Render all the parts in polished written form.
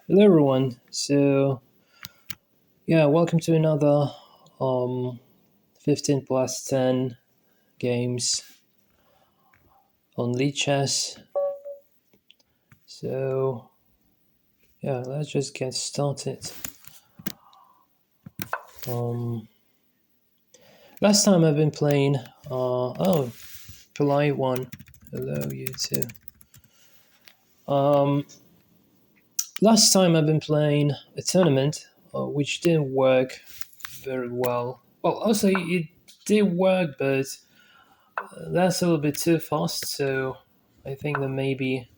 Hello everyone. Welcome to another 15 plus 10 games on Lichess. Let's just get started. Um Last time I've been playing polite one. Hello you too. Last time I've been playing a tournament which didn't work very well. Well, also it did work, but that's a little bit too fast, so I think that maybe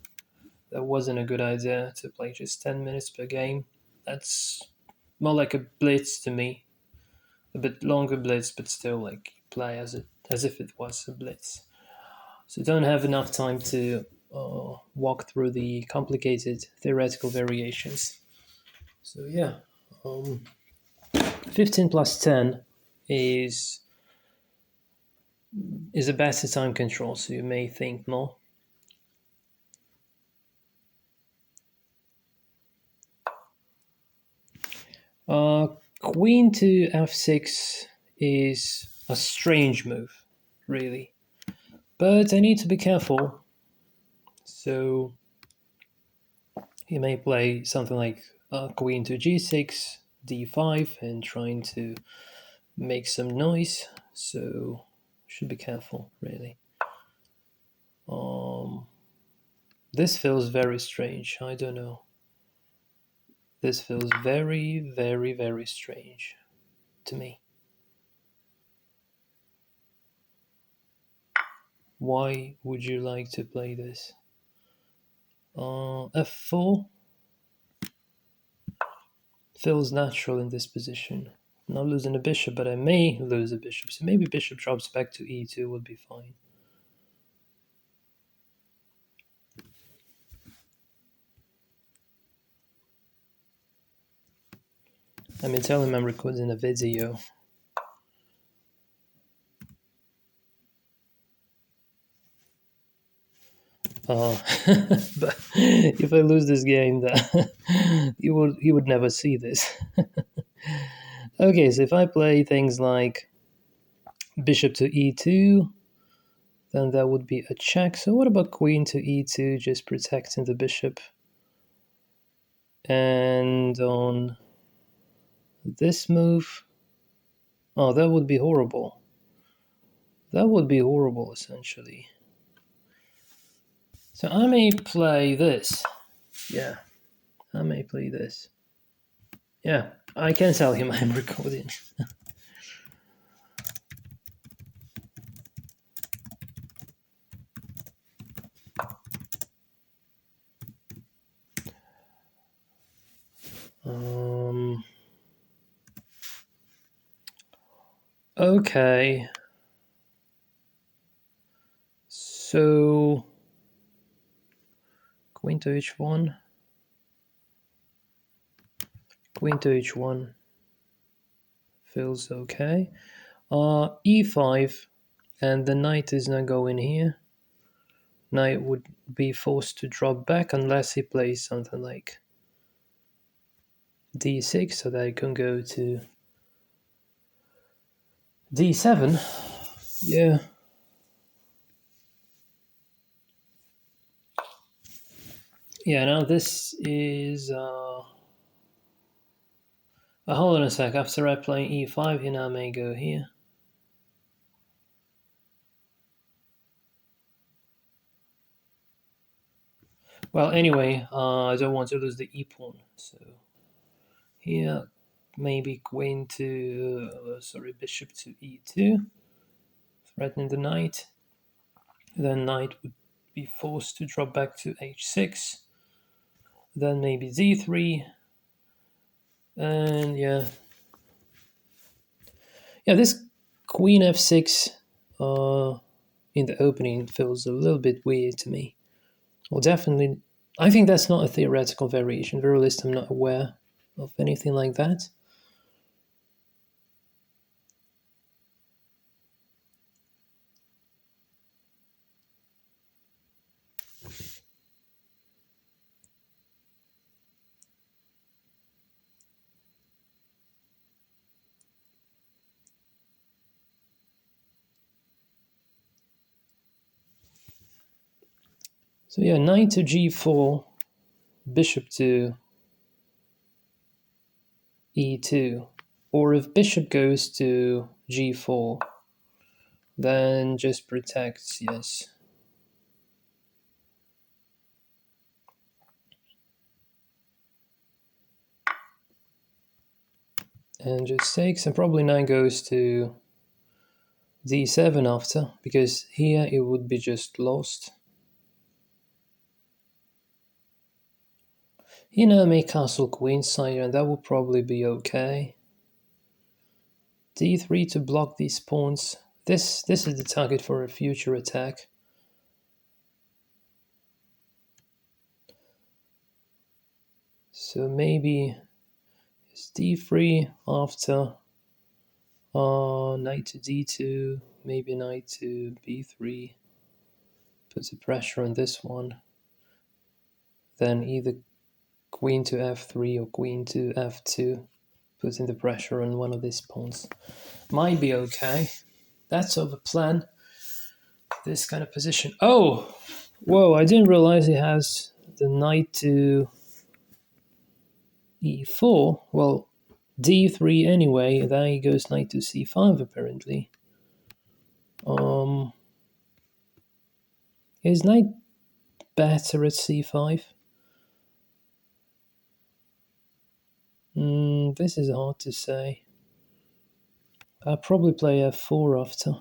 that wasn't a good idea to play just 10 minutes per game. That's more like a blitz to me. A bit longer blitz, but still like play as if it was a blitz. So don't have enough time to walk through the complicated theoretical variations. So yeah, um, 15 plus 10 is is a better time control, so you may think more. Uh, Queen to f6 is a strange move, really. But I need to be careful. So he may play something like queen to g6, d5, and trying to make some noise. So should be careful, really. Um, this feels very strange. I don't know. This feels very, very, very strange to me. Why would you like to play this? F4 feels natural in this position. I'm not losing a bishop, but I may lose a bishop. So maybe bishop drops back to e2 would be fine. I mean, tell him I'm recording a video. But if I lose this game, that he would never see this. Okay, so if I play things like bishop to e2, then that would be a check. So what about queen to e2, just protecting the bishop? And on this move, oh, that would be horrible. That would be horrible, essentially. So I may play this. Yeah, I may play this. Yeah, I can tell him I'm recording. um, okay. So, queen to h1. Queen to h1 feels okay. E5, and the knight is not going here. Knight would be forced to drop back unless he plays something like d6, so that I can go to d7. Yeah. Yeah, now this is hold on a sec. After I play e5, he now may go here. Well, anyway, I don't want to lose the e pawn, so here maybe queen to bishop to e2, threatening the knight. Then knight would be forced to drop back to h6. Then maybe d3, and yeah, this queen f6 in the opening feels a little bit weird to me. Well, definitely, I think that's not a theoretical variation. Very least, I'm not aware of anything like that. So yeah, knight to g4, bishop to e2. Or if bishop goes to g4, then just protects, yes. And just takes, and probably knight goes to d7 after, because here it would be just lost. You know, make castle queenside, and that will probably be okay. d3 to block these pawns. This is the target for a future attack. So maybe it's d3 after knight to d2, maybe knight to b3. Puts the pressure on this one. Then either queen to f3 or queen to f2, putting the pressure on one of these pawns. Might be okay. That's sort of a plan. This kind of position. Oh! Whoa, I didn't realize it has the knight to e4. Well, d3 anyway, then he goes knight to c5 apparently. Is knight better at c5? This is hard to say. I'll probably play f4 after.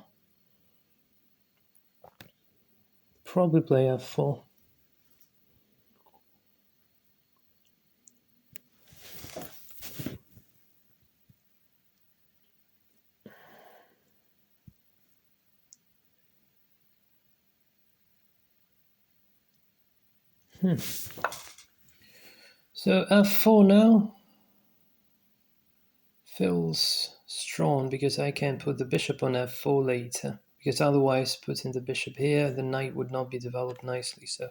Probably play f4. So f4 now feels strong because I can put the bishop on f4 later. Because otherwise, putting the bishop here, the knight would not be developed nicely. So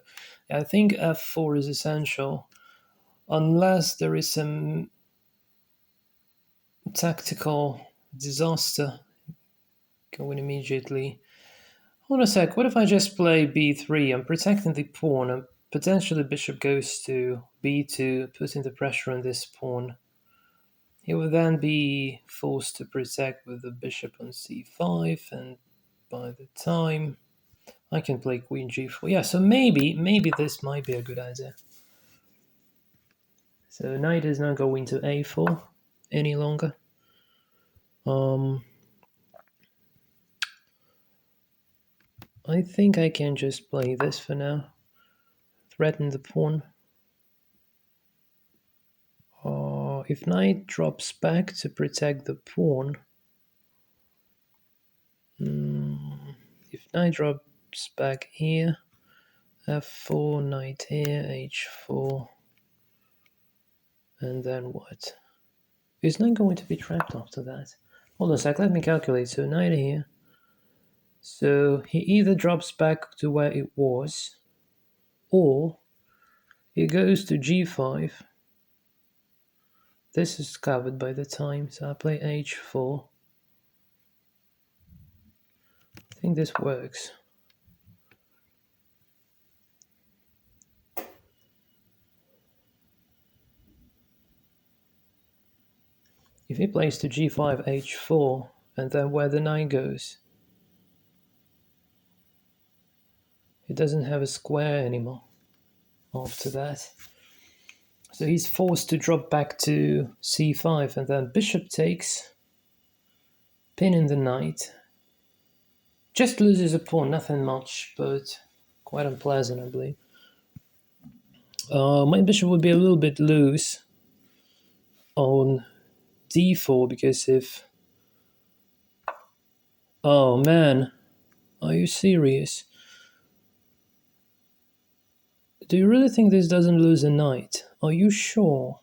I think f4 is essential, unless there is some tactical disaster going immediately. Hold a sec, what if I just play b3? I'm protecting the pawn, and potentially bishop goes to b2, putting the pressure on this pawn. He will then be forced to protect with the bishop on c5, and by the time I can play queen g4. Yeah, so maybe this might be a good idea. So knight is not going to a4 any longer. I think I can just play this for now. Threaten the pawn. If knight drops back to protect the pawn, if knight drops back here, f4, knight here, h4, and then what? Is knight going to be trapped after that? Hold on a sec, let me calculate. So knight here. So he either drops back to where it was, or he goes to g5. This is covered by the time, so I play h4. I think this works. If he plays to g5, h4, and then where the knight goes, he doesn't have a square anymore after that. So he's forced to drop back to c5, and then bishop takes, pinning the knight. Just loses a pawn, nothing much, but quite unpleasant, I believe. My bishop would be a little bit loose on d4, because if... Oh man, are you serious? Do you really think this doesn't lose a knight? Are you sure?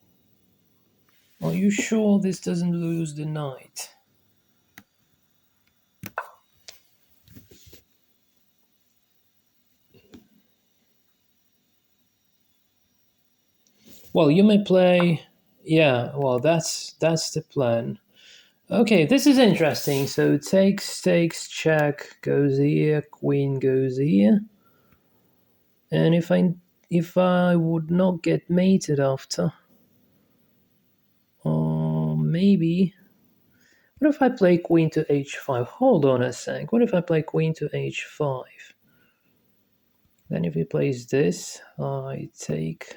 Are you sure this doesn't lose the knight? Well, you may play... Yeah, well, that's the plan. Okay, this is interesting. So takes, check, goes here, queen goes here. And if I would not get mated after, maybe. What if I play queen to h5? Hold on a sec. What if I play queen to h5? Then if he plays this, I take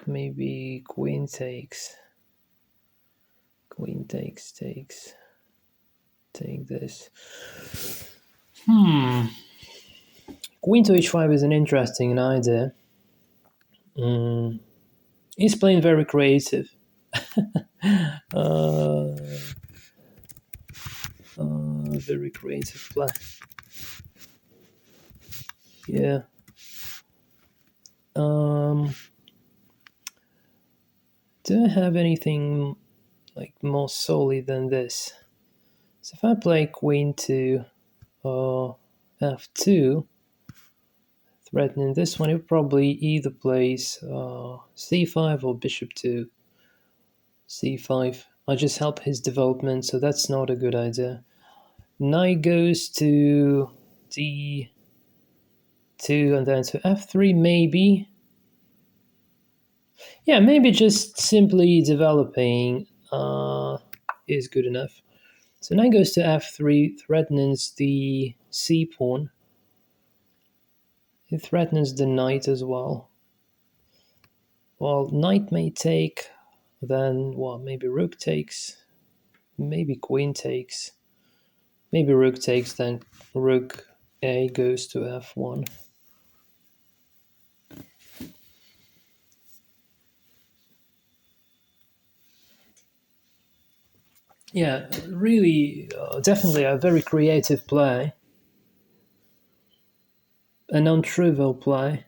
maybe queen takes, take this. Queen to h5 is an interesting idea. He's playing very creative. Very creative play. Yeah. Do I have anything like more solid than this? So if I play queen to f2, threatening this one, it probably either plays c5 or bishop to c5. I just help his development, so that's not a good idea. Knight goes to d2 and then to f3, maybe. Yeah, maybe just simply developing is good enough. So knight goes to f3, threatens the c pawn. It threatens the knight as well. Well, knight may take, then what? Maybe rook takes, maybe queen takes, maybe rook takes, then rook a goes to f1. Yeah, really, definitely a very creative play, a non-trivial play.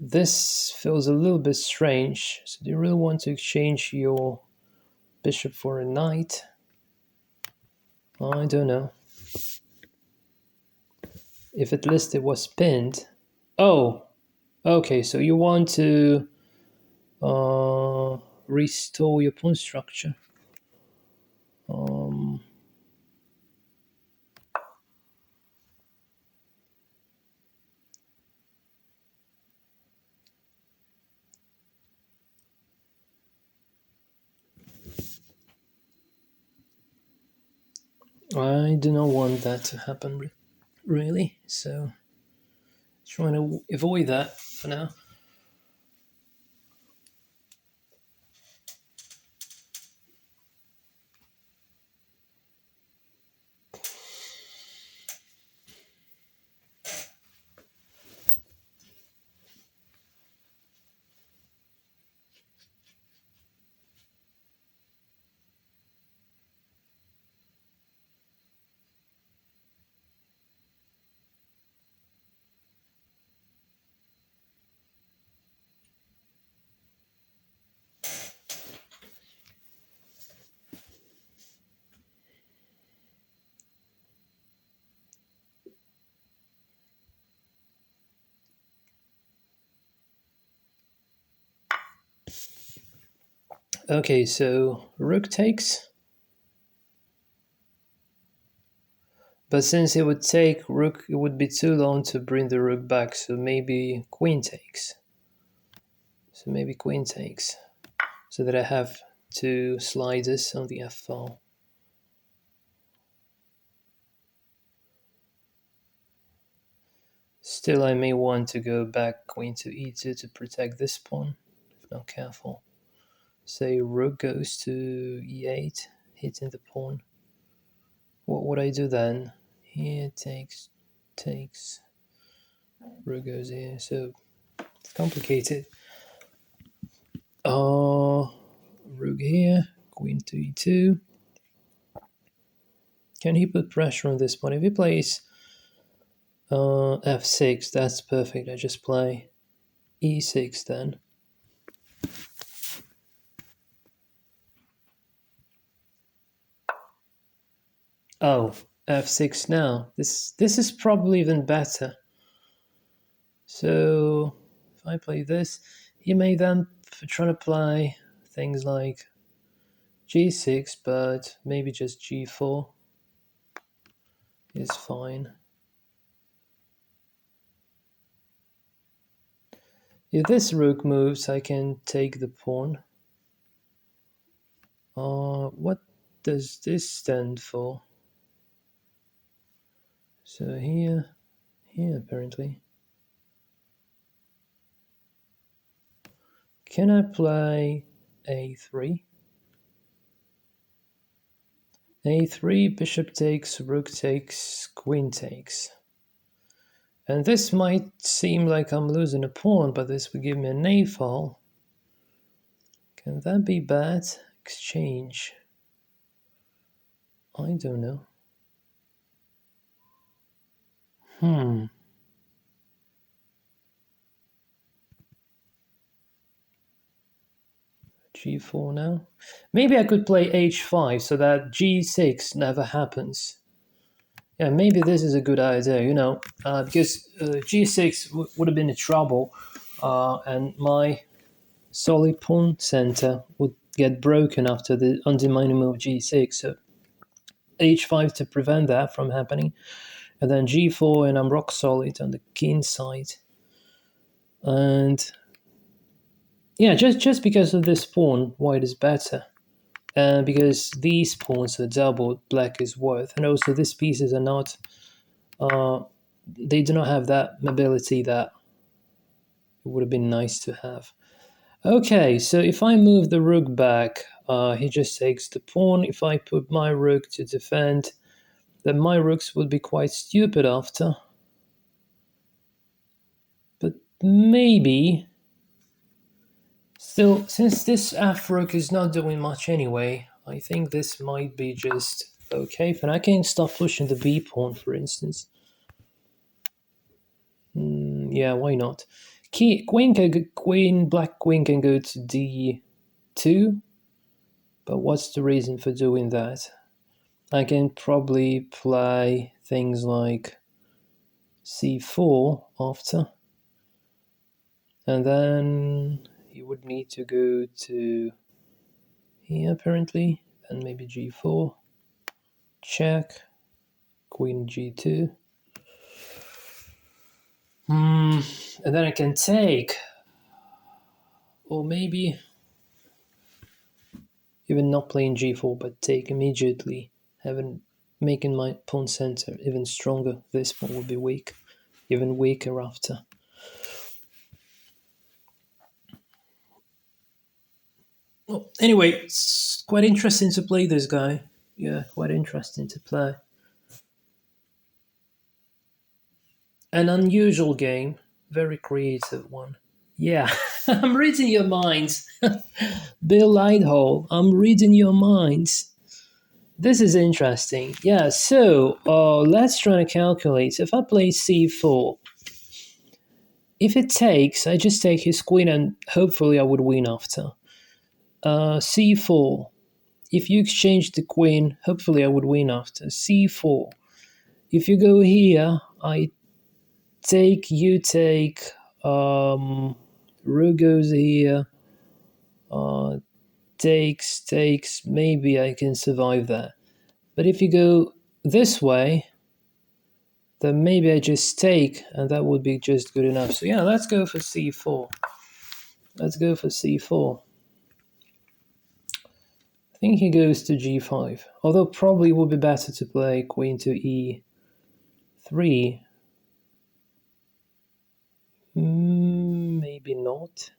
This feels a little bit strange. So do you really want to exchange your bishop for a knight? I don't know. If at least it was pinned. Oh, okay, so you want to restore your pawn structure. I do not want that to happen, really. So, trying to avoid that for now. Okay, so rook takes. But since it would take rook, it would be too long to bring the rook back, so maybe queen takes. So maybe queen takes, so that I have two sliders on the f file. Still, I may want to go back queen to e2 to protect this pawn, if not careful. Say rook goes to e8, hitting the pawn. What would I do then? Here takes, rook goes here, so it's complicated. Rook here, queen to e2. Can he put pressure on this pawn? If he plays f6, that's perfect. I just play e6 then. Oh, f6 now. This is probably even better. So if I play this, he may then try to play things like g6, but maybe just g4 is fine. If this rook moves, I can take the pawn. What does this stand for? So here apparently. Can I play a3? a3, bishop takes, rook takes, queen takes. And this might seem like I'm losing a pawn, but this would give me a knave fall. Can that be bad? Exchange. I don't know. G4 now. Maybe I could play h5 so that g6 never happens. Yeah, maybe this is a good idea, because g6 would have been in trouble, and my solid pawn center would get broken after the undermining move g6. So h5 to prevent that from happening, and then g4, and I'm rock solid on the king side. And yeah, just because of this pawn, white is better. Because these pawns are double, black is worth, and also these pieces are not. They do not have that mobility that it would have been nice to have. Okay, so if I move the rook back, he just takes the pawn. If I put my rook to defend, then my rooks would be quite stupid after. But maybe, still, since this f rook is not doing much anyway, I think this might be just okay. And I can start pushing the b pawn, for instance. Yeah, why not? Black queen can go to d2, but what's the reason for doing that? I can probably play things like c4 after, and then you would need to go to here apparently, and maybe g4, check, queen g2. And then I can take, or maybe even not playing g4, but take immediately, making my pawn center even stronger. This pawn will be weak, even weaker after. Well, anyway, it's quite interesting to play this guy. Yeah, quite interesting to play. An unusual game, very creative one. Yeah, I'm reading your minds. Bill Lighthall, I'm reading your minds. This is interesting. Yeah, so let's try to calculate. If I play c4, if it takes, I just take his queen and hopefully I would win after. c4, if you exchange the queen, hopefully I would win after. c4, if you go here, I take, you take, rook goes here, takes, maybe I can survive that. But if you go this way, then maybe I just take, and that would be just good enough. So yeah, let's go for c4. Let's go for c4. I think he goes to g5, although probably it would be better to play queen to e3. Maybe not.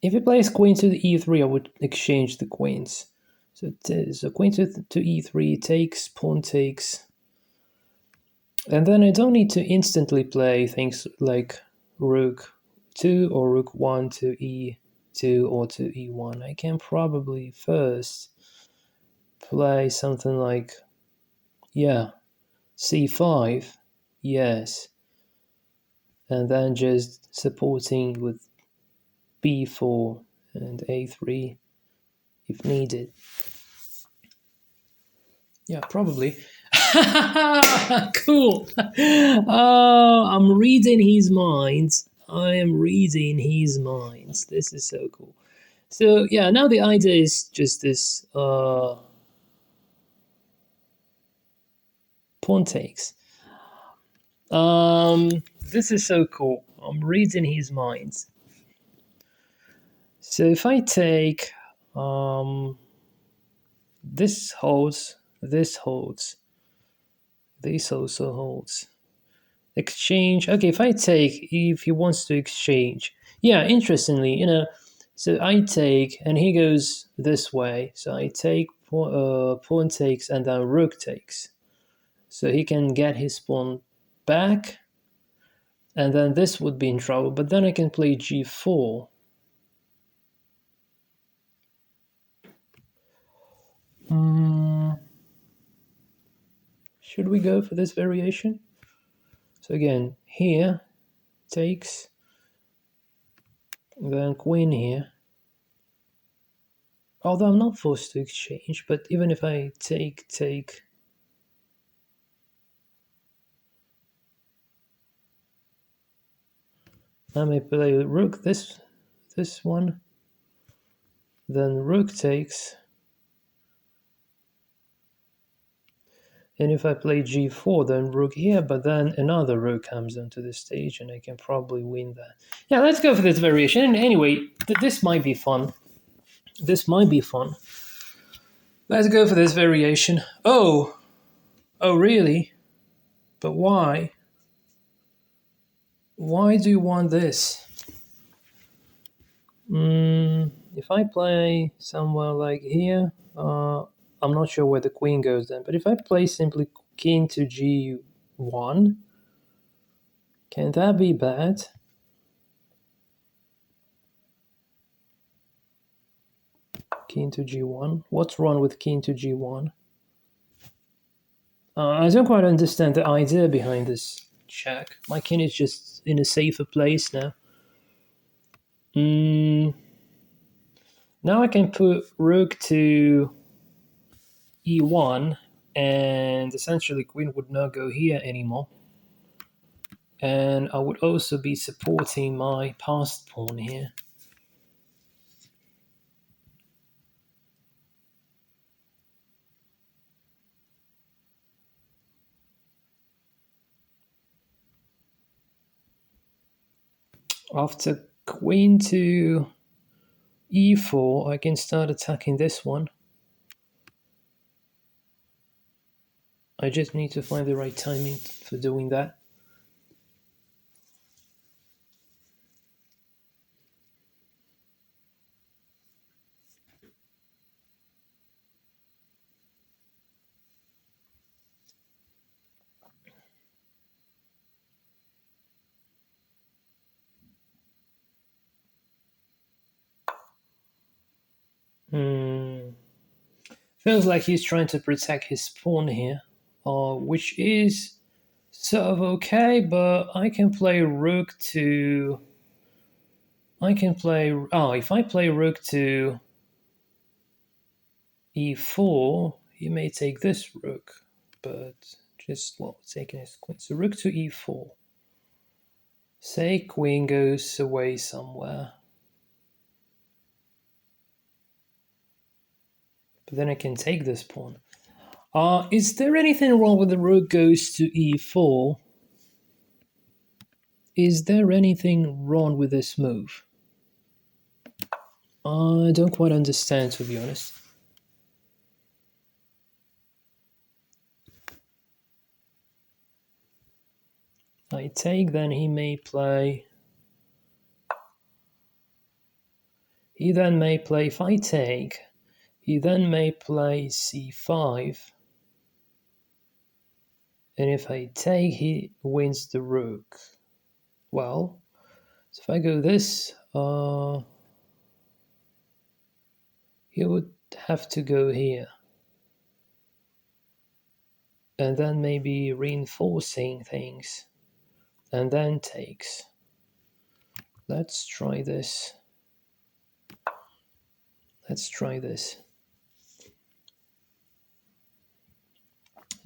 If he plays queen to the e3, I would exchange the queens. So queen to e3 takes, pawn takes. And then I don't need to instantly play things like rook 2 or rook 1 to e2 or to e1. I can probably first play something like, yeah, c5, yes, and then just supporting with b4 and a3 if needed. Yeah, probably. Cool. Oh, I'm reading his mind. I am reading his mind. This is so cool. So yeah, now the idea is just this pawn takes. This is so cool. I'm reading his mind. So if I take this holds, this holds, this also holds. Exchange. Okay, if he wants to exchange. Yeah, interestingly, so I take, and he goes this way. So I take pawn takes, and then rook takes. So he can get his pawn back, and then this would be in trouble. But then I can play g4. Should we go for this variation? So again, here takes, then queen here. Although I'm not forced to exchange, but even if I take, I may play rook this one, then rook takes, and if I play g4, then rook here, but then another rook comes onto the stage, and I can probably win that. Yeah, let's go for this variation. And anyway, this might be fun. This might be fun. Let's go for this variation. Oh, really? But why? Why do you want this? If I play somewhere like here, I'm not sure where the queen goes then, but if I play simply king to g1, can that be bad? King to g1. What's wrong with king to g1? I don't quite understand the idea behind this check. My king is just in a safer place now. Now I can put rook to e1, and essentially queen would not go here anymore. And I would also be supporting my passed pawn here. After queen to e4, I can start attacking this one. I just need to find the right timing for doing that. Feels like he's trying to protect his pawn here, which is sort of okay, but I can play rook to... if I play rook to e4, he may take this rook, but just, taking his queen. So rook to e4. Say queen goes away somewhere. But then I can take this pawn. Is there anything wrong with the rook goes to e4? Is there anything wrong with this move? I don't quite understand, to be honest. I take, then he may play... He then may play, if I take, he then may play c5. And if I take, he wins the rook. Well, so if I go this, he would have to go here. And then maybe reinforcing things. And then takes. Let's try this. Let's try this.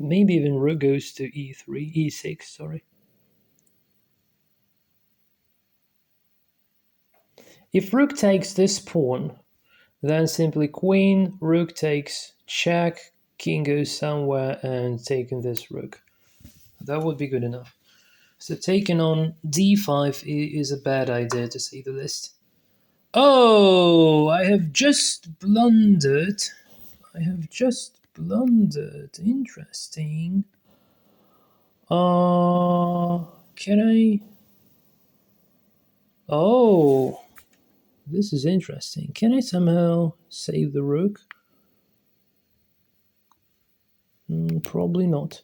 Maybe even rook goes to e3, e6, sorry. If rook takes this pawn, then simply queen, rook takes check, king goes somewhere and taking this rook. That would be good enough. So taking on d5 is a bad idea, to say the least. Oh, I have just blundered. Interesting. Can I? Oh, this is interesting. Can I somehow save the rook? Probably not.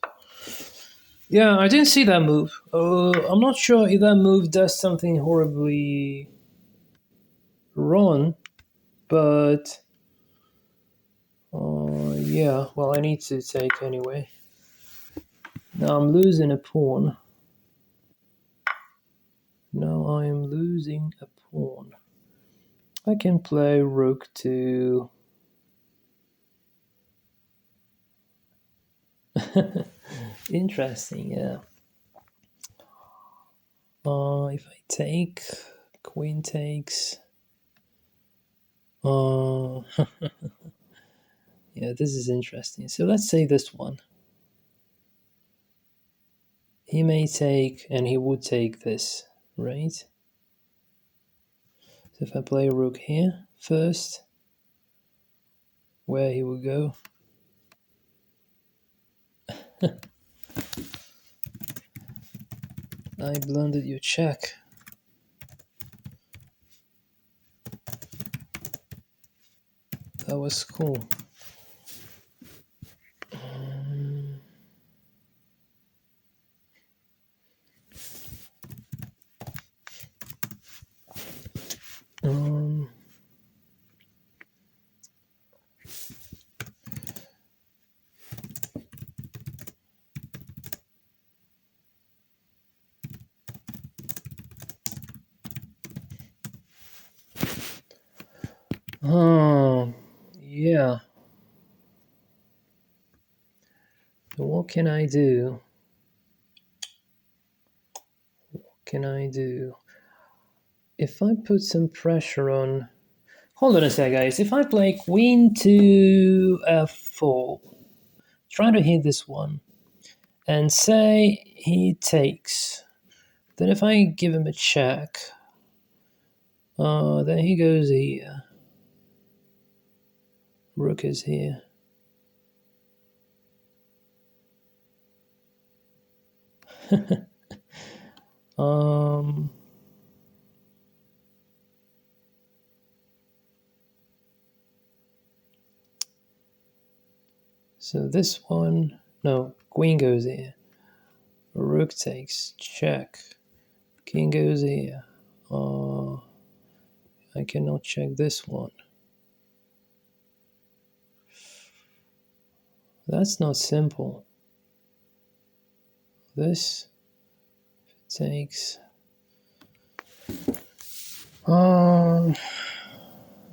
Yeah, I didn't see that move. I'm not sure if that move does something horribly wrong, but yeah, well, I need to take anyway. Now I'm losing a pawn. Now I am losing a pawn. I can play rook to... Interesting, yeah. If I take, queen takes... yeah, this is interesting. So let's say this one. He may take, and he would take this, right? So if I play rook here first, where he will go? I blundered your check. That was cool. Um, oh, yeah. So what can I do? Can I do? If I put some pressure on... Hold on a sec, guys. If I play queen to f4, try to hit this one, and say he takes, then if I give him a check, then he goes here. Rook is here. um... So this one, no, queen goes here. Rook takes, check. King goes here. I cannot check this one. That's not simple. This takes...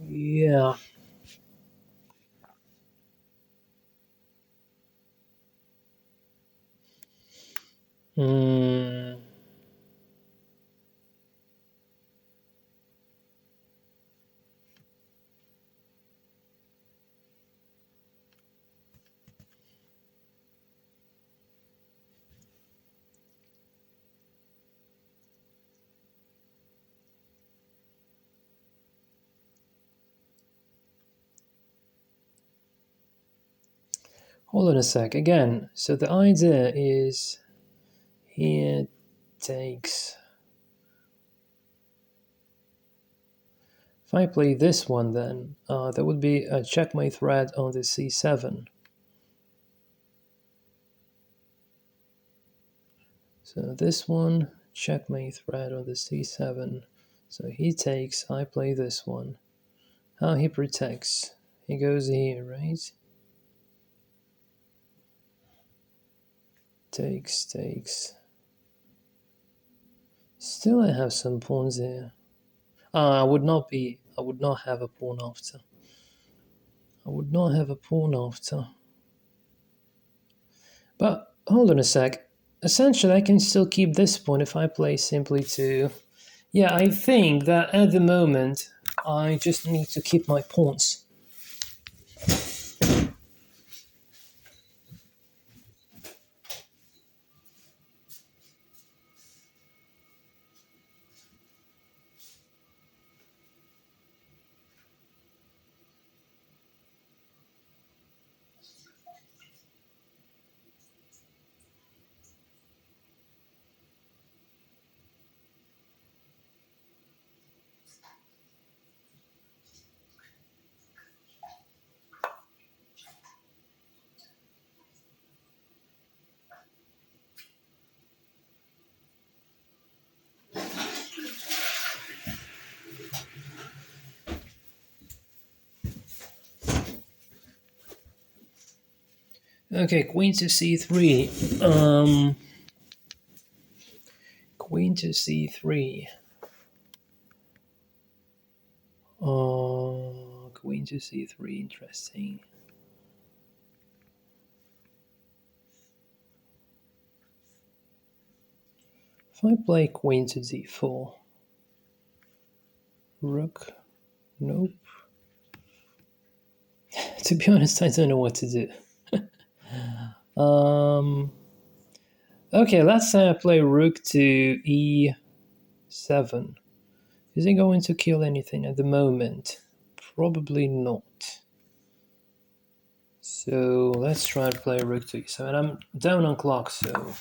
yeah. Hmm. Hold on a sec. Again, so the idea is here takes... If I play this one, then there would be a checkmate threat on the c7. So this one, checkmate threat on the c7. So he takes, I play this one. How he protects? He goes here, right? Takes. Still I have some pawns here. I would not have a pawn after. I would not have a pawn after. But hold on a sec. Essentially, I can still keep this pawn if I play simply to... Yeah, I think that at the moment, I just need to keep my pawns. Okay, queen to c3. Queen to c3. Queen to c3, interesting. If I play queen to d4, rook, nope. To be honest, I don't know what to do. Okay, let's say I play rook to e7. Is he going to kill anything at the moment? Probably not. So let's try to play rook to e7. I'm down on clock, so...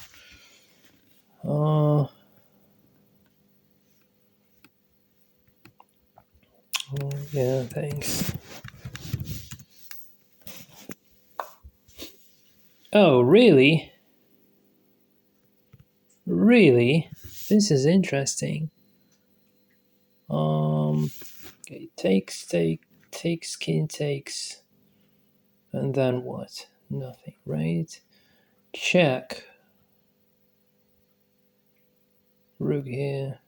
yeah, thanks. Oh, really? Really? This is interesting. Okay, takes, king takes. And then what? Nothing, right? Check. Rook here.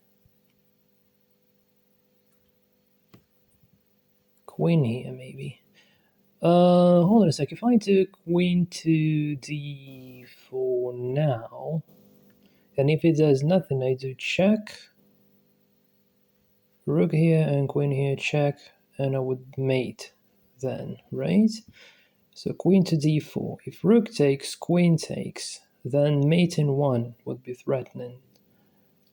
Queen here, maybe. Hold on a sec. If I do queen to d4 now, and if it does nothing, I do check. Rook here and queen here, check, and I would mate then, right? So queen to d4. If rook takes, queen takes, then mate in 1 would be threatening.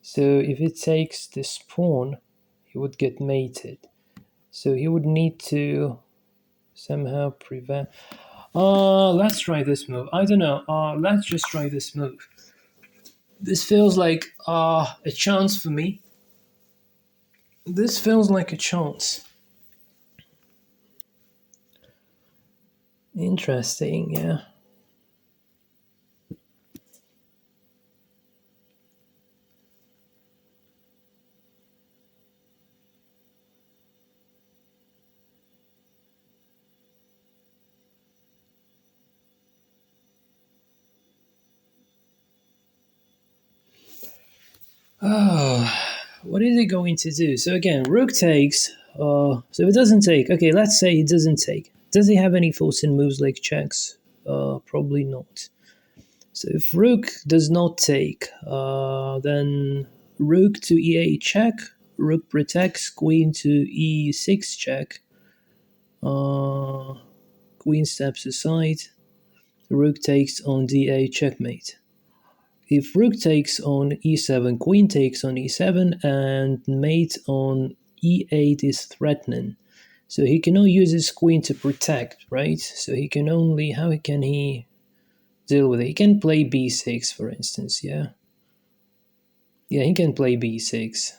So if it takes this pawn, he would get mated. So he would need to somehow prevent... let's try this move. I don't know. Let's just try this move. This feels like a chance for me. This feels like a chance. Interesting, yeah. Oh, what is he going to do? So again, rook takes. So if it doesn't take, okay, let's say it doesn't take. Does he have any forcing moves like checks? Probably not. So if rook does not take, then rook to e8 check, rook protects, queen to e6 check, queen steps aside, rook takes on d8 checkmate. If rook takes on e7, queen takes on e7, and mate on e8 is threatening. So he cannot use his queen to protect, right? So he can only, how can he deal with it? He can play b6, for instance, yeah? Yeah, he can play b6.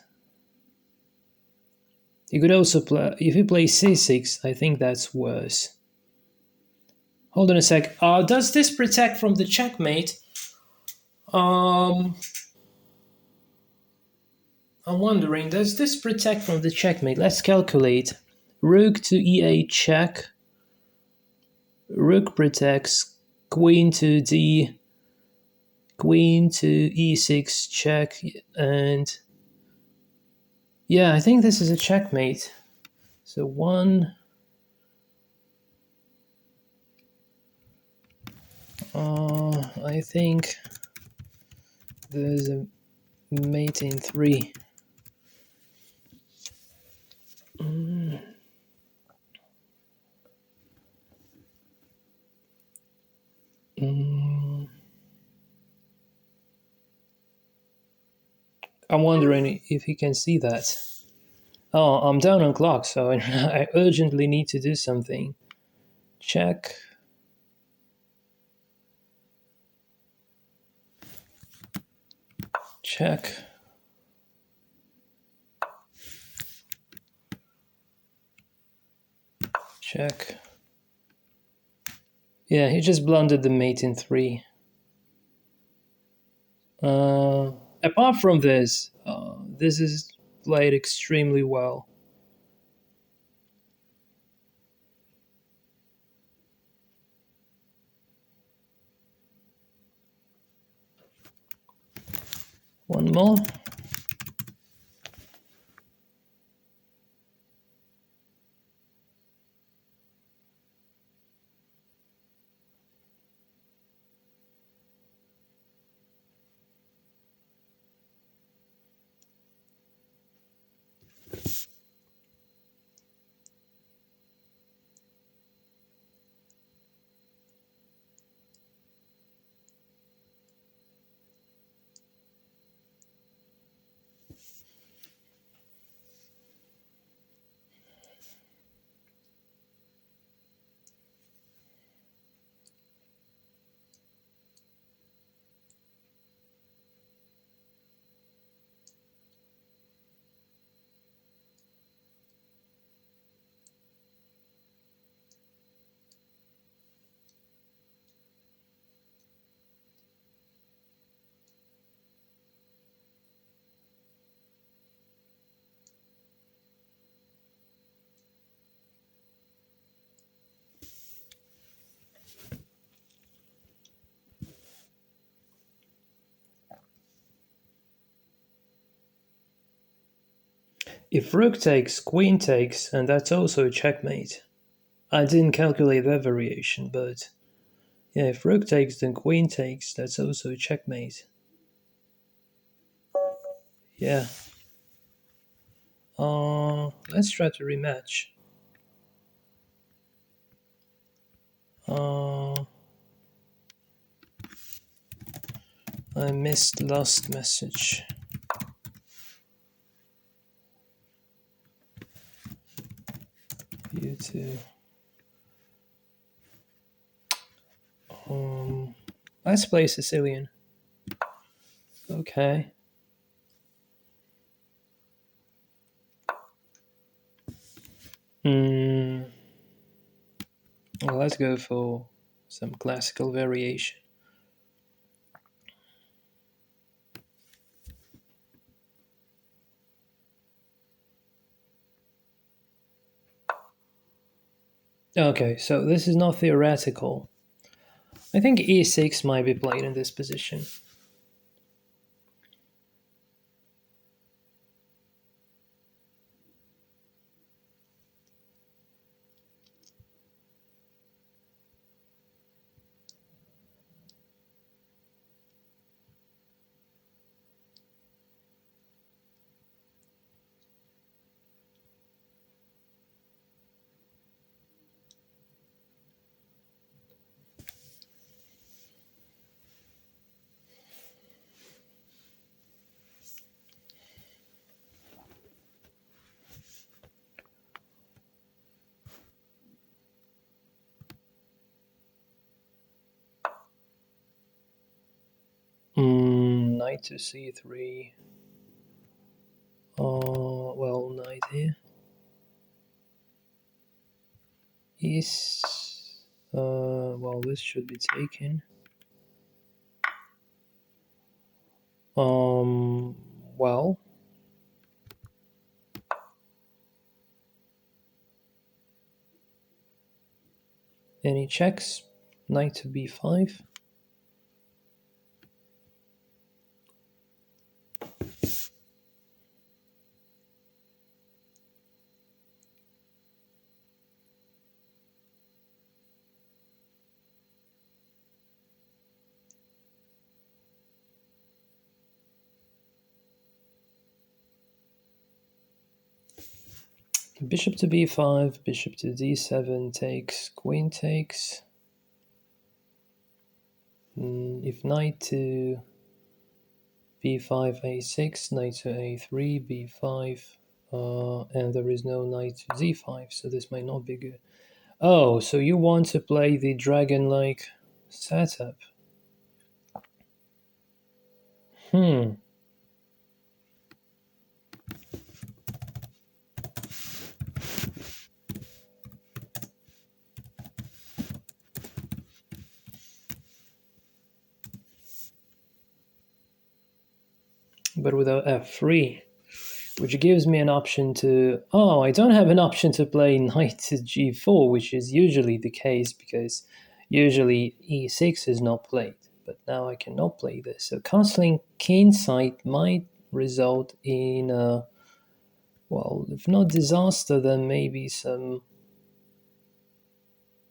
He could also play, if he plays c6, I think that's worse. Hold on a sec. Does this protect from the checkmate? I'm wondering, does this protect from the checkmate? Let's calculate. Rook to e8 check. Rook protects. Queen to e6 check. And yeah, I think this is a checkmate. So one. I think there's a mate in 3. I'm wondering if he can see that. Oh, I'm down on clock, so I urgently need to do something. Check. Check. Check. Yeah, he just blundered the mate in 3. Apart from this, this is played extremely well. One more. If rook takes, queen takes, and that's also a checkmate. I didn't calculate that variation, but yeah, if rook takes, then queen takes, that's also a checkmate. Yeah. Let's try to rematch. I missed last message. You too. Let's play Sicilian. Okay. Well, let's go for some classical variation. Okay, so this is not theoretical. I think e6 might be played in this position. Knight to c3. Well, knight here. Is well, this should be taken. Well, any checks? Knight to b5. Bishop to b5, bishop to d7 takes, queen takes. If knight to b5, a6, knight to a3, b5, and there is no knight to z5, so this might not be good. Oh, so you want to play the dragon-like setup. But without f3, which gives me an option to... Oh, I don't have an option to play knight to g4, which is usually the case because usually e6 is not played. But now I cannot play this. So castling kingside might result in, well, if not disaster, then maybe some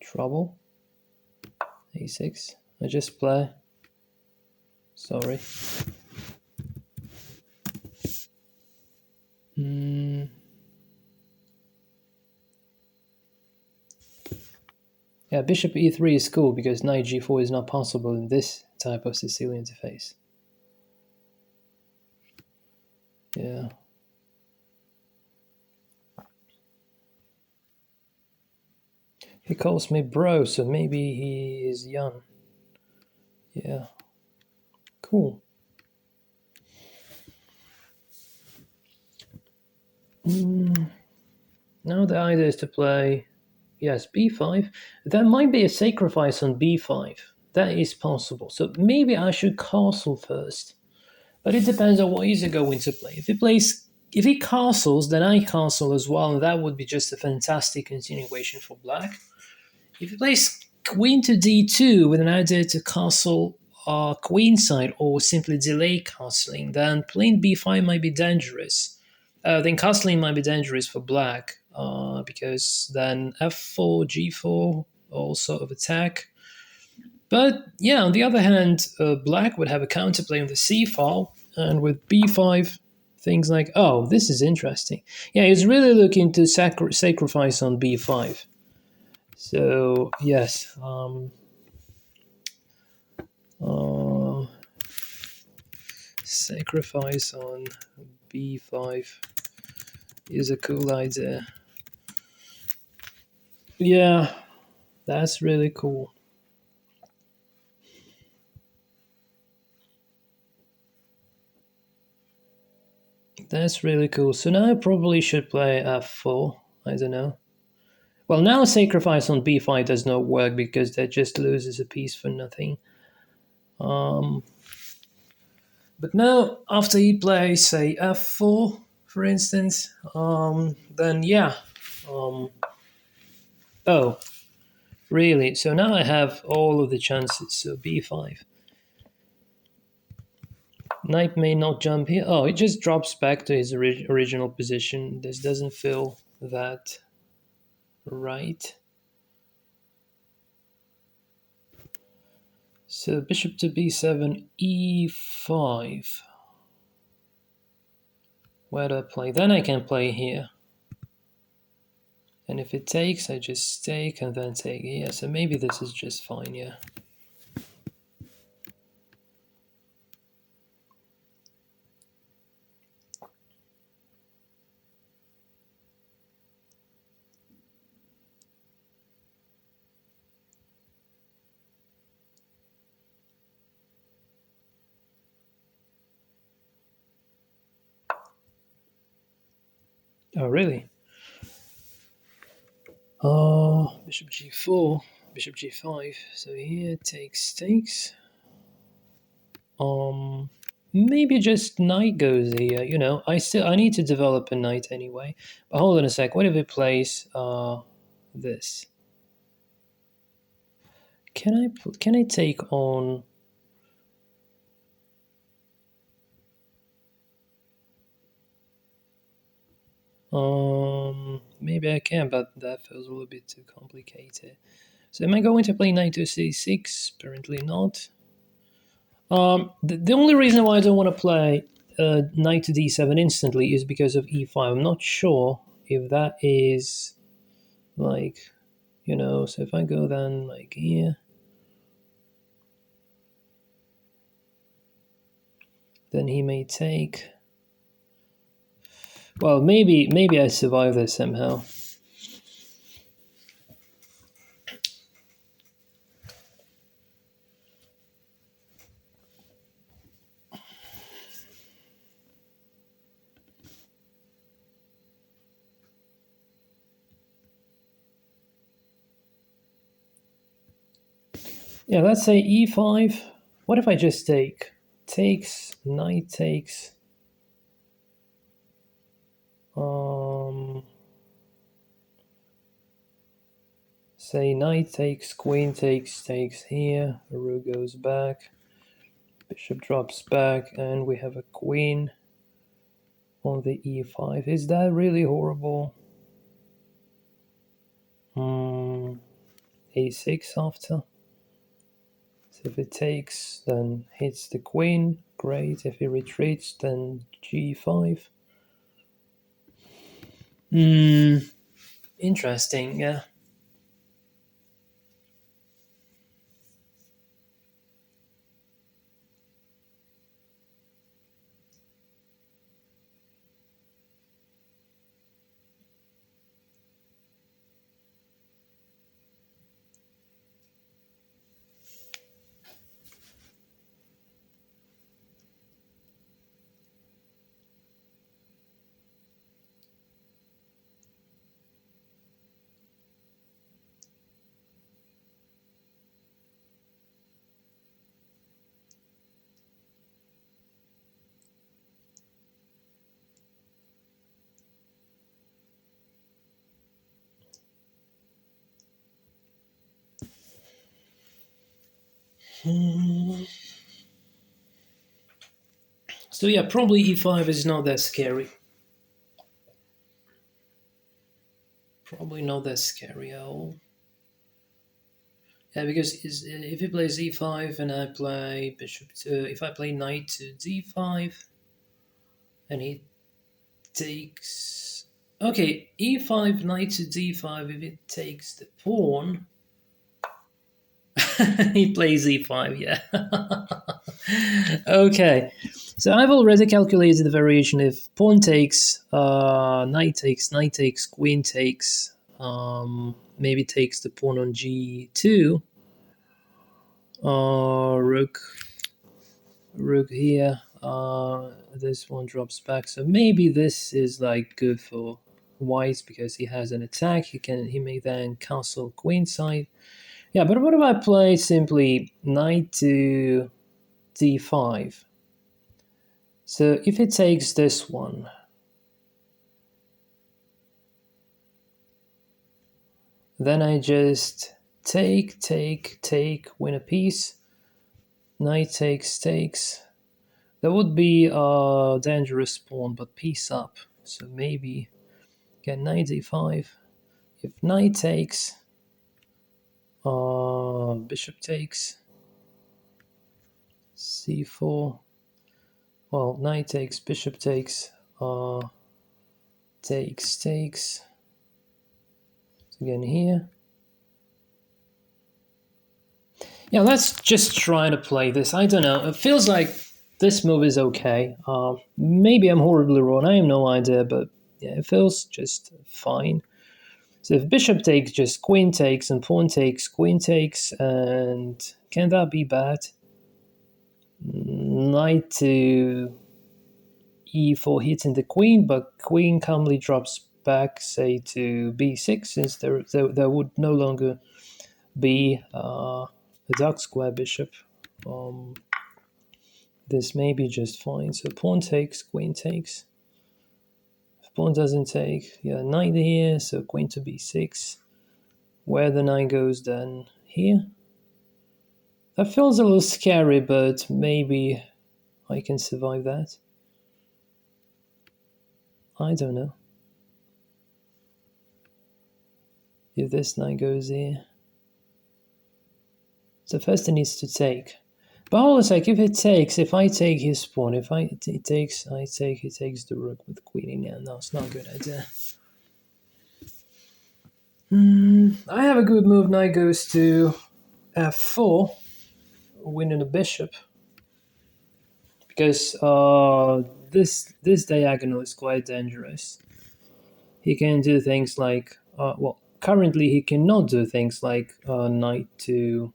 trouble. a6. I just play. Sorry. Yeah, bishop e3 is cool because knight g4 is not possible in this type of Sicilian interface. Yeah. He calls me bro, so maybe he is young. Yeah. Cool. Now the idea is to play, yes, b5. There might be a sacrifice on b5. That is possible. So maybe I should castle first. But it depends on what he's going to play. If he castles, then I castle as well, and that would be just a fantastic continuation for black. If he plays queen to d2 with an idea to castle queenside or simply delay castling, then playing b5 might be dangerous. Then castling might be dangerous for black because then f4, g4, all sort of attack. But yeah, on the other hand, black would have a counterplay on the c file, and with b5, things like, oh, this is interesting. Yeah, he's really looking to sacrifice on b5. So yes, sacrifice on b5 is a cool idea. Yeah, that's really cool. That's really cool. So now I probably should play f4. I don't know. Well, now sacrifice on b5 does not work because that just loses a piece for nothing. But now, after he plays, say, f4, for instance, then yeah. Oh, really? So now I have all of the chances. So b5. Knight may not jump here. Oh, it just drops back to his original position. This doesn't feel that right. So bishop to b7, e5. Where do I play? Then I can play here. And if it takes, I just take and then take. Yeah, so maybe this is just fine, yeah. Oh, really? Bishop g4, bishop g5. So here takes. Maybe just knight goes here. You know, I need to develop a knight anyway. But hold on a sec. What if it plays this? Can I take on? Maybe I can, but that feels a little bit too complicated. So am I going to play knight to c6? Apparently not. The only reason why I don't want to play knight to d7 instantly is because of e5. I'm not sure if that is like, so if I go then like here, then he may take. Well, maybe I survive this somehow. Yeah, let's say e5. What if I just take? Takes, knight takes. Say knight takes, queen takes here. The rook goes back. Bishop drops back, and we have a queen on the e5. Is that really horrible? A6 after. So if it takes, then hits the queen. Great. If he retreats, then g5. Interesting, yeah. So yeah, probably e5 is not that scary. Probably not that scary at all. Yeah, because if he plays e5 and I play bishop to, if I play knight to d5, and he takes. Okay, e5, knight to d5. If it takes the pawn, he plays e5. Yeah. Okay, so I've already calculated the variation if pawn takes, knight takes, queen takes, maybe takes the pawn on g2, rook here. This one drops back, so maybe this is like good for white because he has an attack. He may then castle queenside. Yeah, but what if I play simply knight to d5? So if it takes this one, then I just take, win a piece. Knight takes. That would be a dangerous pawn, but piece up. So maybe get knight d5. If knight takes, bishop takes, c4. Well, knight takes, bishop takes, takes. Again here. Yeah, let's just try to play this. I don't know. It feels like this move is okay. Maybe I'm horribly wrong. I have no idea, but yeah, it feels just fine. So if bishop takes, just queen takes, and pawn takes, queen takes, and can that be bad? Knight to e4 hitting the queen, but queen calmly drops back, say, to b6, since there would no longer be a dark square bishop. This may be just fine. So pawn takes, queen takes. If pawn doesn't take, yeah, knight here, so queen to b6. Where the knight goes, then here. That feels a little scary, but maybe I can survive that. I don't know. If this knight goes here. So first it needs to take. But hold on a sec, if it takes, if I take his pawn, if it takes, he takes the rook with queen in there. No, it's not a good idea. I have a good move. Knight goes to f4, winning a bishop, because this diagonal is quite dangerous. He can do things like currently he cannot do things like knight to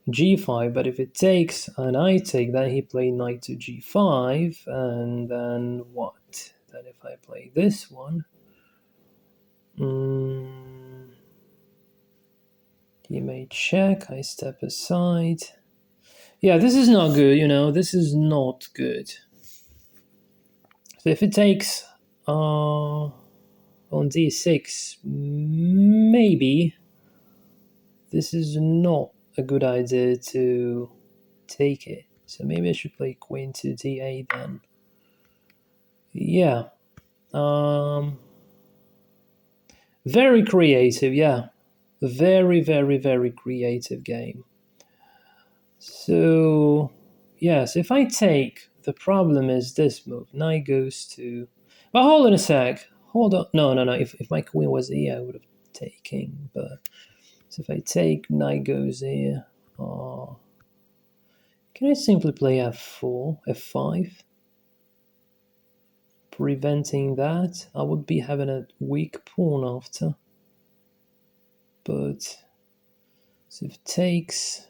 g5, but if it takes and I take, then he play knight to g5, and then what? Then if I play this one, he may check. I step aside. Yeah, this is not good. This is not good. So if it takes on d6, maybe this is not a good idea to take it. So maybe I should play queen to d8 then. Yeah. Very creative, yeah. Very, very, very creative game. So, yes, if I take, the problem is this move. Knight goes to... But hold on a sec. Hold on. No, no, no. If my queen was here, I would have taken. But so if I take, knight goes here. Can I simply play f4, f5? Preventing that. I would be having a weak pawn after. But so if it takes...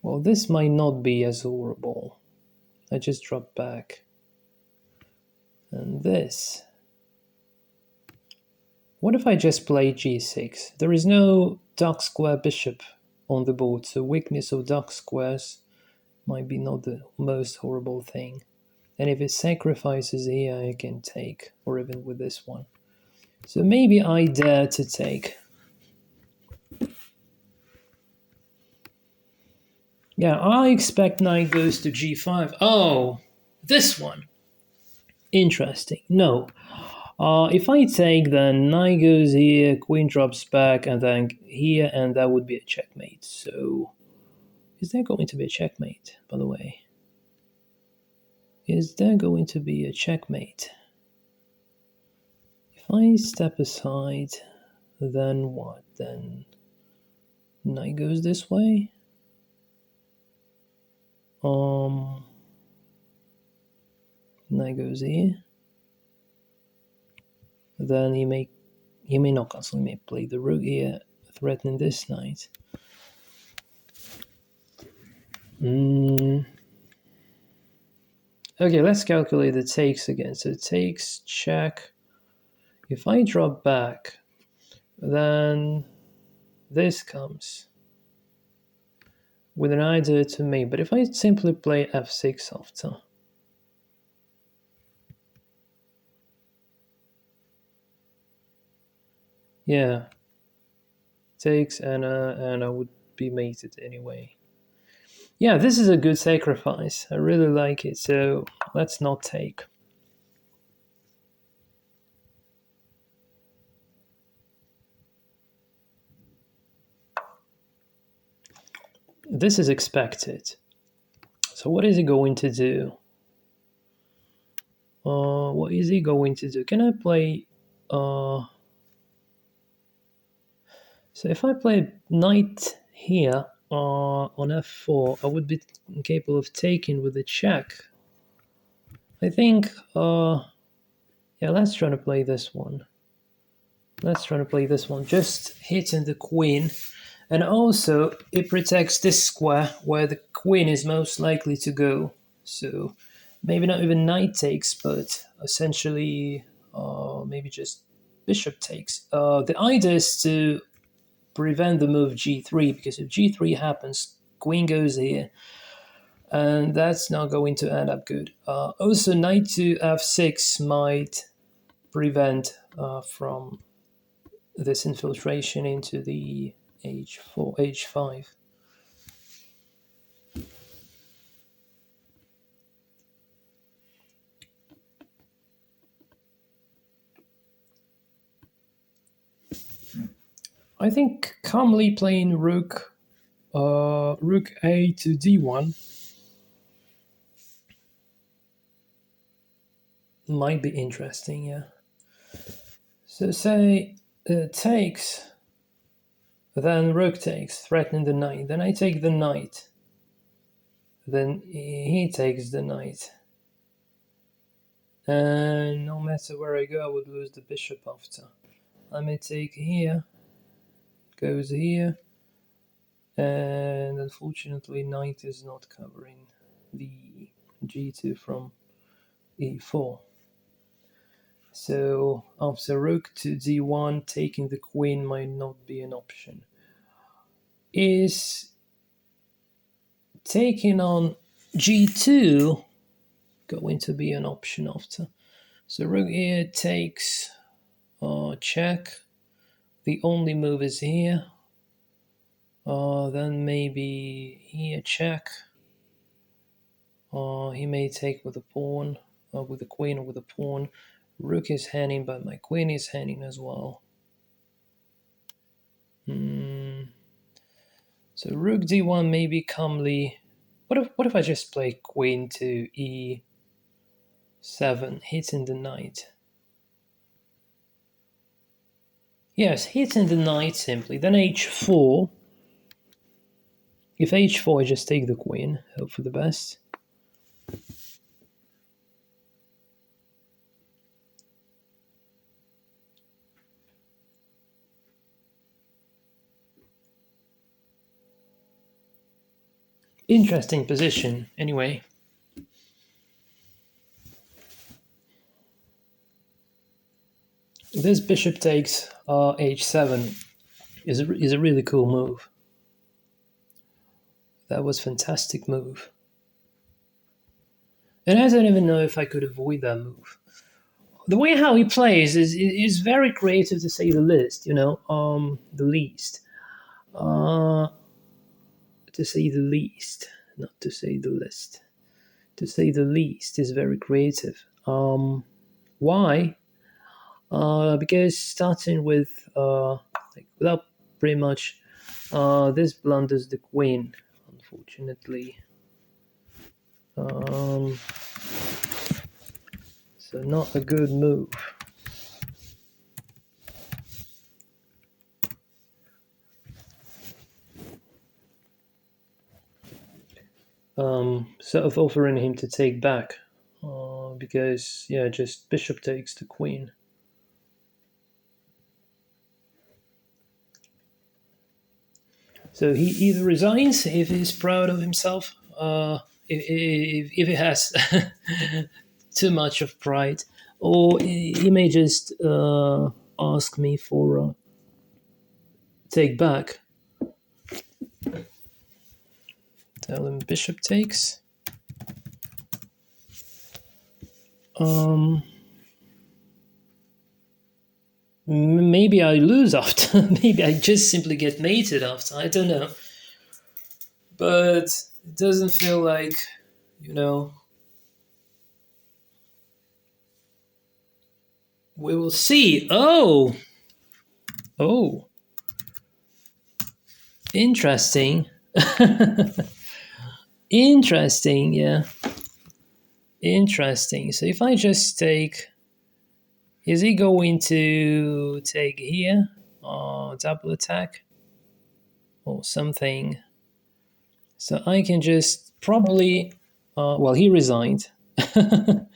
Well, this might not be as horrible. I just drop back. And this. What if I just play g6? There is no dark square bishop on the board, so weakness of dark squares might be not the most horrible thing. And if it sacrifices here, I can take, or even with this one. So maybe I dare to take. Yeah, I expect knight goes to g5. Oh, this one. Interesting. No. If I take, then knight goes here, queen drops back, and then here, and that would be a checkmate. So, is there going to be a checkmate, by the way? Is there going to be a checkmate? If I step aside, then what? Then knight goes this way. Knight goes here. Then he may not cancel. He may play the rook here, threatening this knight. Okay, let's calculate the takes again. So takes, check. If I drop back, then this comes with an idea to me. But if I simply play f6 after, yeah, takes, and I would be mated anyway. Yeah, this is a good sacrifice. I really like it. So let's not take. This is expected. So what is he going to do? What is he going to do? Can I play... so if I play knight here on f4, I would be capable of taking with a check. I think... yeah, let's try to play this one. Just hitting the queen. And also, it protects this square where the queen is most likely to go. So maybe not even knight takes, but essentially maybe just bishop takes. The idea is to prevent the move g3, because if g3 happens, queen goes here, and that's not going to end up good. Also, knight to f6 might prevent from this infiltration into the h4, h5. I think calmly playing rook a to d1 might be interesting, yeah. So say takes, then rook takes, threatening the knight. Then I take the knight. Then he takes the knight. And no matter where I go, I would lose the bishop after. I may take here, goes here, and unfortunately knight is not covering the g2 from e4. So after rook to d1, taking the queen might not be an option. Is taking on g2 going to be an option after? So rook here takes check. The only move is here. Then maybe here check. He may take with a pawn, with the queen or with a pawn. Rook is hanging, but my queen is hanging as well. So rook d1 maybe calmly. What if I just play queen to e7, hitting the knight? Yes, hitting the knight simply. Then h4. If h4, I just take the queen. Hope for the best. Interesting position, anyway. This bishop takes h7 is a really cool move. That was a fantastic move. And I don't even know if I could avoid that move. The way how he plays is very creative, to say the least. The least. To say the least, not to say the least. To say the least is very creative. Why? Because starting with without pretty much this blunders the queen, unfortunately. So not a good move. Sort of offering him to take back, because just bishop takes the queen. So he either resigns if he's proud of himself, if he has too much of pride, or he may just ask me for take back. Tell him bishop takes. Maybe I lose after. Maybe I just simply get mated after. I don't know. But it doesn't feel like, we will see. Oh, interesting. Interesting, yeah. Interesting. So if I just take, is he going to take here, double attack, or something? So I can just probably, well, he resigned. One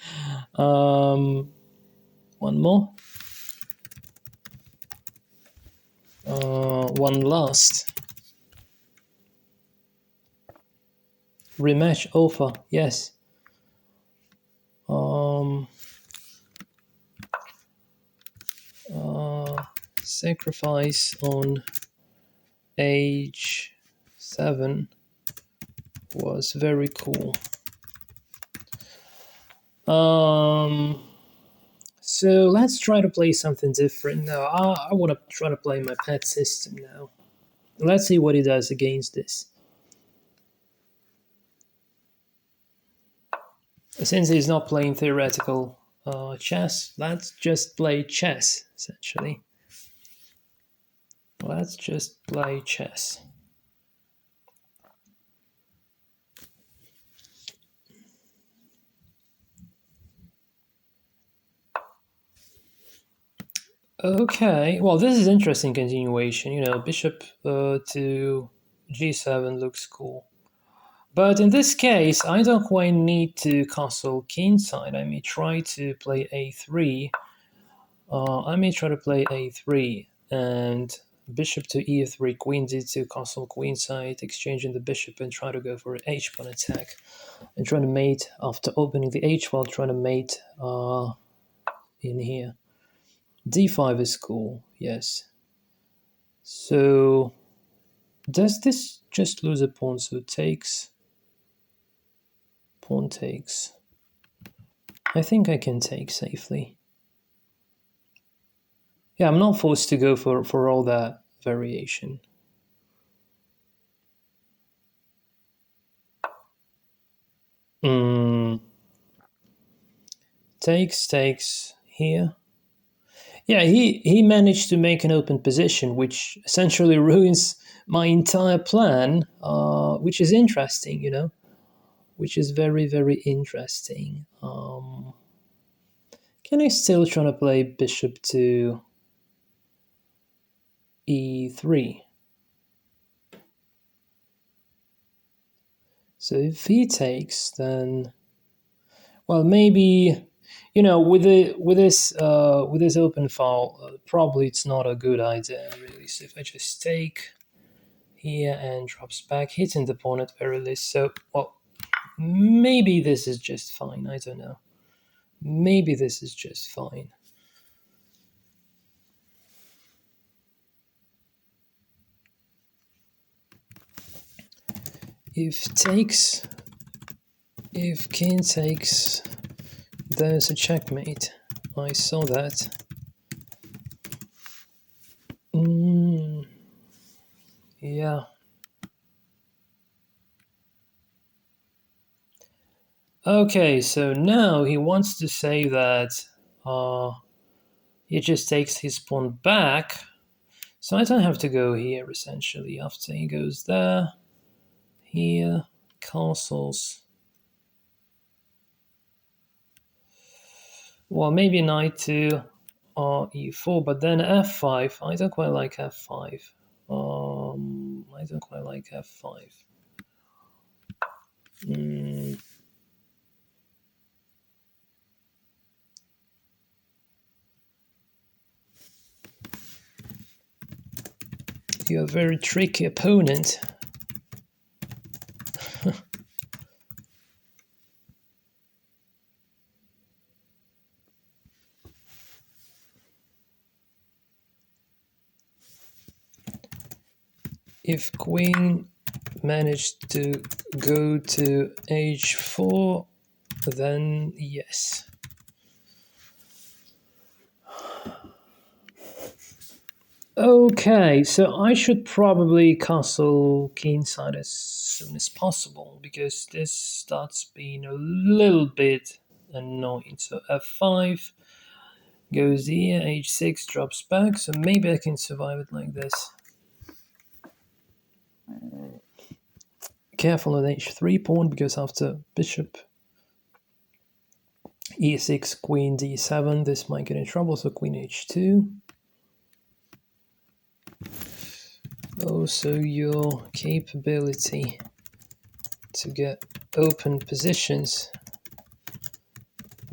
more. One last. Rematch offer, yes. Sacrifice on h7 was very cool. So let's try to play something different now. I want to try to play my pet system now. Let's see what he does against this. Since he's not playing theoretical chess, let's just play chess, essentially. Let's just play chess. Okay, well, this is interesting continuation. Bishop to g7 looks cool. But in this case, I don't quite need to castle kingside. I may try to play a3. I may try to play a3 and bishop to e3, queen d2, castle queenside, exchanging the bishop and try to go for an h-pawn attack. And trying to mate after opening the h-file, trying to mate in here. d5 is cool, yes. So does this just lose a pawn? So takes, pawn takes. I think I can take safely. Yeah, I'm not forced to go for all that variation. Mm, takes here. Yeah, he managed to make an open position, which essentially ruins my entire plan, which is interesting, which is very, very interesting. Can I still try to play bishop to e3? So if he takes, then well, maybe with this open file, probably it's not a good idea really. So if I just take here and drops back, hitting the pawn at very least. So well, maybe this is just fine. I don't know. Maybe this is just fine. If king takes, there's a checkmate. I saw that. Yeah. Okay, so now he wants to say that he just takes his pawn back. So I don't have to go here, essentially. After he goes there, here, castles. Well, maybe knight to e4, but then f5. I don't quite like f5. I don't quite like f5. You're a very tricky opponent. If queen managed to go to h4, then yes. Okay, so I should probably castle kingside as soon as possible because this starts being a little bit annoying. So f5 goes here, h6 drops back, so maybe I can survive it like this. Careful on h3 pawn because after bishop e6, queen d7, this might get in trouble, so queen h2. Also your capability to get open positions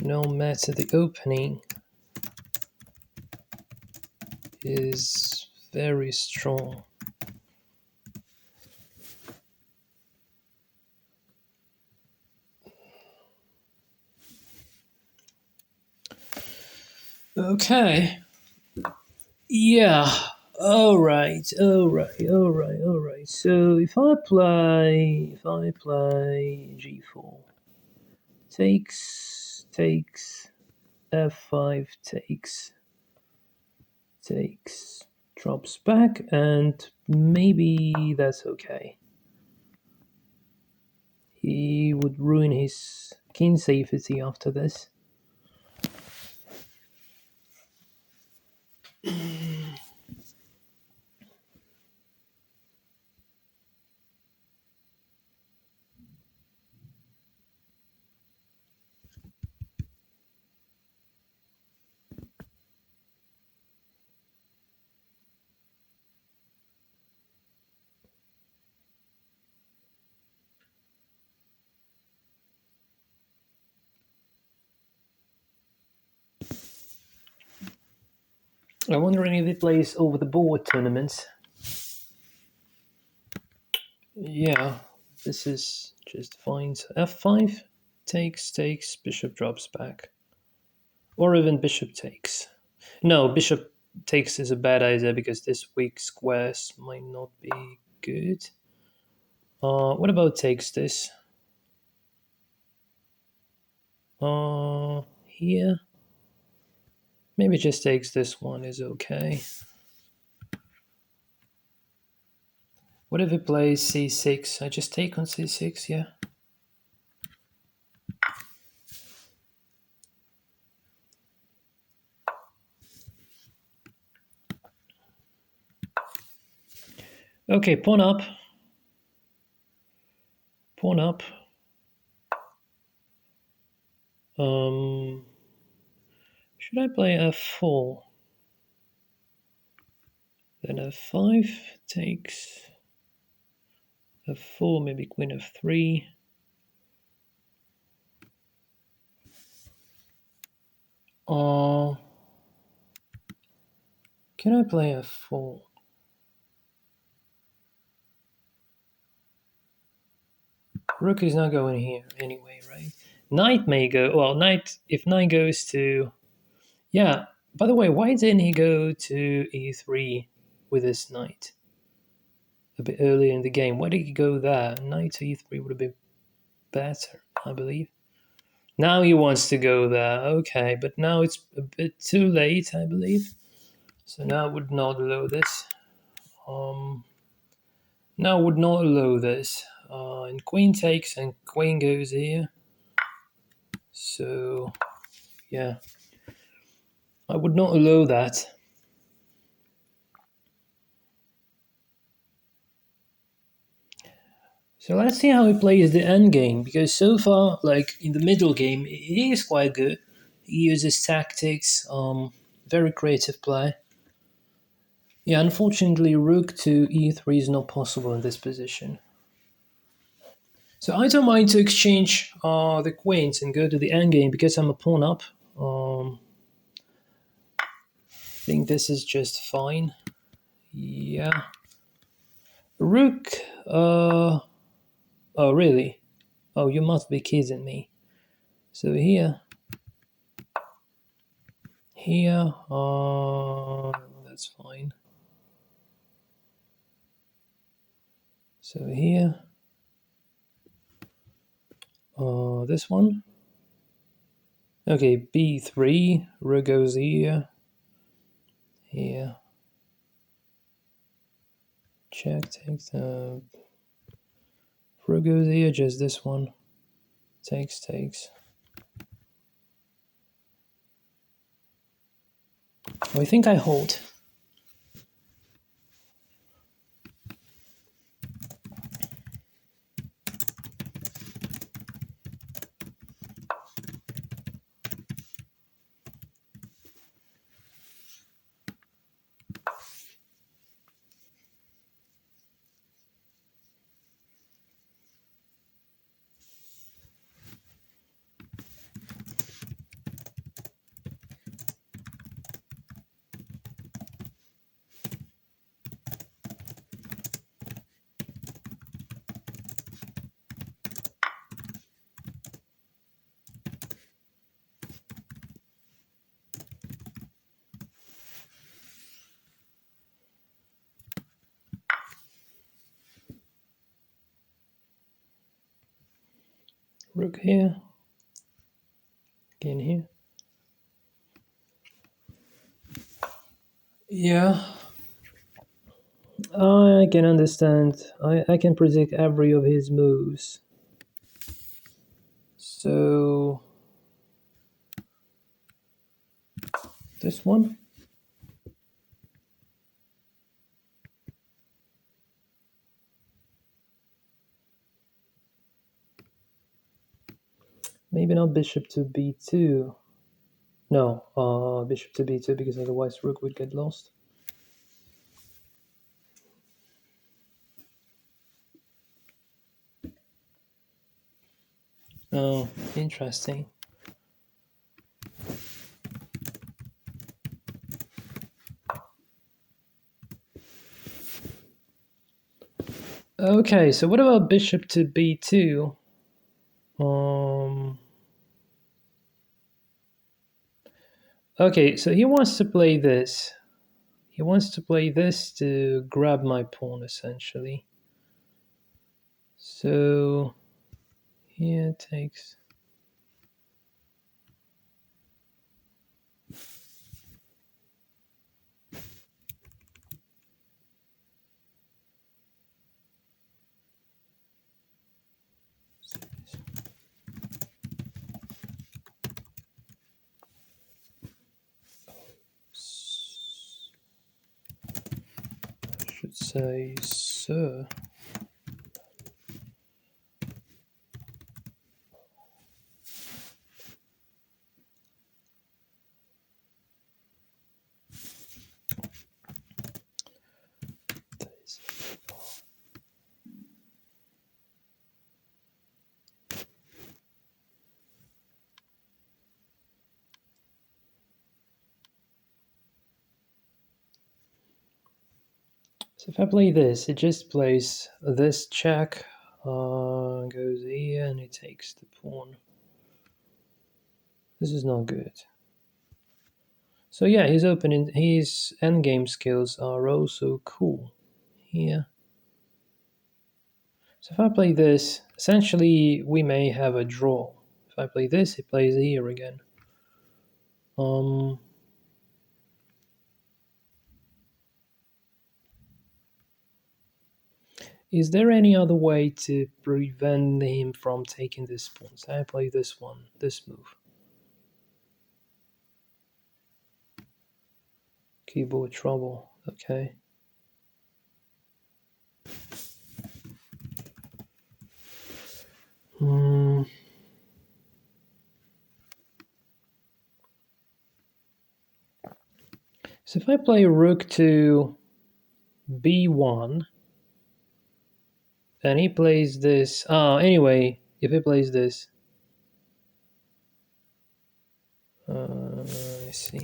no matter the opening is very strong. Okay. Yeah. All right. So if I play g4, takes, f5 takes, drops back, and maybe that's okay. He would ruin his king safety after this. I'm wondering if he plays over the board tournaments. Yeah, this is just fine. So f5 takes, bishop drops back. Or even bishop takes. No, bishop takes is a bad idea because this weak squares might not be good. What about takes this? Here. Maybe just takes this one is okay. What if he plays c6? I just take on c6, yeah. Okay, pawn up. Pawn up. Should I play f4? Then f5 takes f4, maybe queen f3. Can I play f4? Rook is not going here anyway, right? Knight may go. Well, knight. If knight goes to, yeah. By the way, why didn't he go to e3 with his knight a bit earlier in the game? Why did he go there? Knight to e3 would have been better, I believe. Now he wants to go there. Okay, but now it's a bit too late, I believe. So now I would not allow this. Now I would not allow this. And queen takes and queen goes here. So yeah, I would not allow that. So let's see how he plays the end game, because so far, like in the middle game, he is quite good. He uses tactics, very creative play. Yeah, unfortunately, rook to e3 is not possible in this position. So I don't mind to exchange the queens and go to the endgame because I'm a pawn up. I think this is just fine. Yeah. Rook. Oh, really? Oh, you must be kidding me. So here. Here. That's fine. So here. This one. Okay, b3. Rook goes here. Here. Check. Takes. Rook goes here. Just this one. Takes. Oh, I think I hold. Rook here. Again here. Yeah. I can understand. I can predict every of his moves. So this one. Maybe not bishop to b2. No, bishop to b2 because otherwise rook would get lost. Oh, interesting. Okay, so what about bishop to b2? Okay, so he wants to play this. He wants to play this to grab my pawn, essentially. So here takes. I should say, sir. So if I play this, it just plays this check, goes here, and it takes the pawn. This is not good. So yeah, his endgame skills are also cool here. So if I play this, essentially we may have a draw. If I play this, he plays here again. Is there any other way to prevent him from taking this pawn? So I play this one, this move. Keyboard trouble, okay. So if I play rook to b1, and he plays this. Anyway, if he plays this, I see.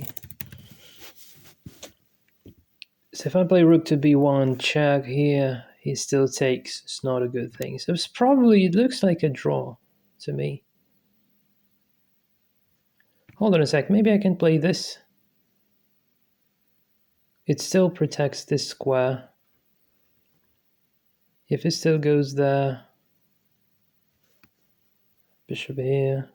So if I play rook to b1, check here, he still takes. It's not a good thing. So it's probably, it looks like a draw to me. Hold on a sec. Maybe I can play this. It still protects this square. If it still goes there, bishop here.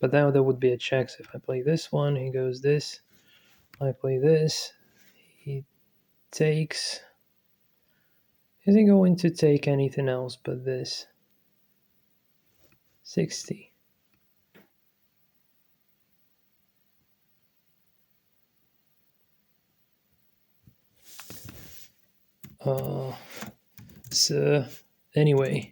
But now there would be a check. So if I play this one, he goes this. I play this. He takes. Is he going to take anything else but this? 60. So anyway.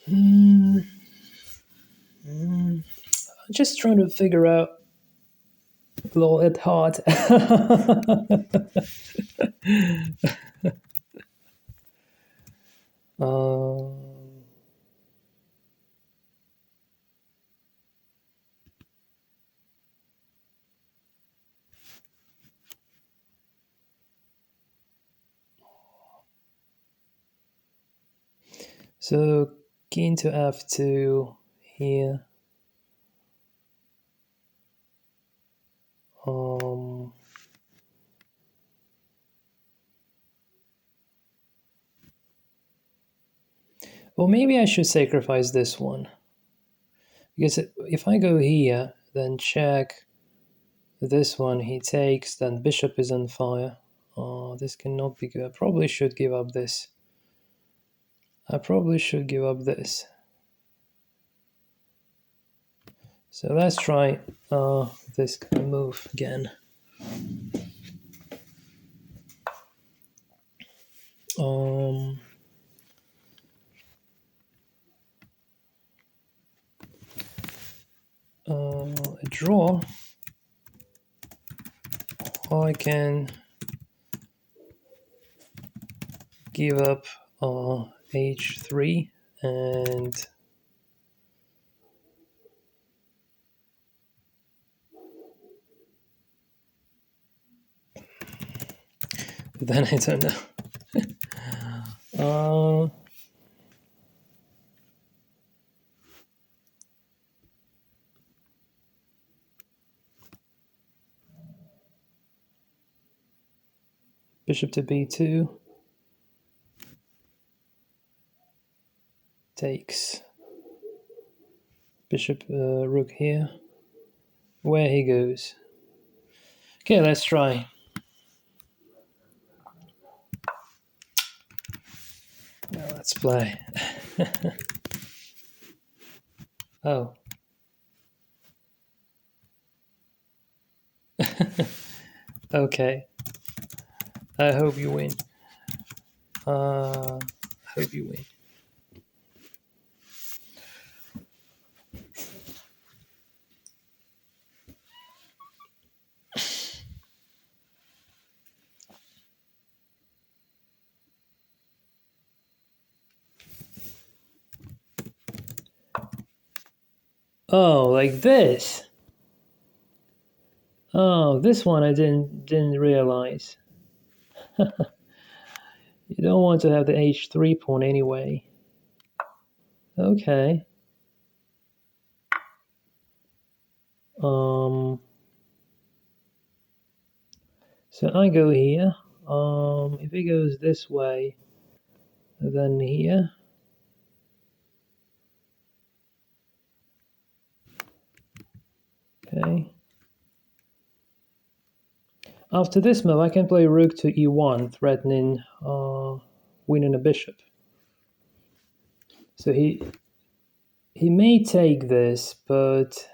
I'm just trying to figure out lol at heart. So king to f2 here. Well, maybe I should sacrifice this one. Because if I go here, then check this one, he takes, then bishop is on fire. Oh, this cannot be good. I probably should give up this. So let's try this kind of move again. A draw. I can give up h3 and then I don't know. Bishop to b2 takes. Bishop rook here. Where he goes. Okay, let's try. Now let's play. Oh. Okay. I hope you win. I hope you win. Oh, like this. Oh, this one I didn't realize. You don't want to have the h3 pawn anyway. Okay. So I go here. If he goes this way, then here. Okay. After this move, I can play rook to e1, threatening winning a bishop. So he may take this, but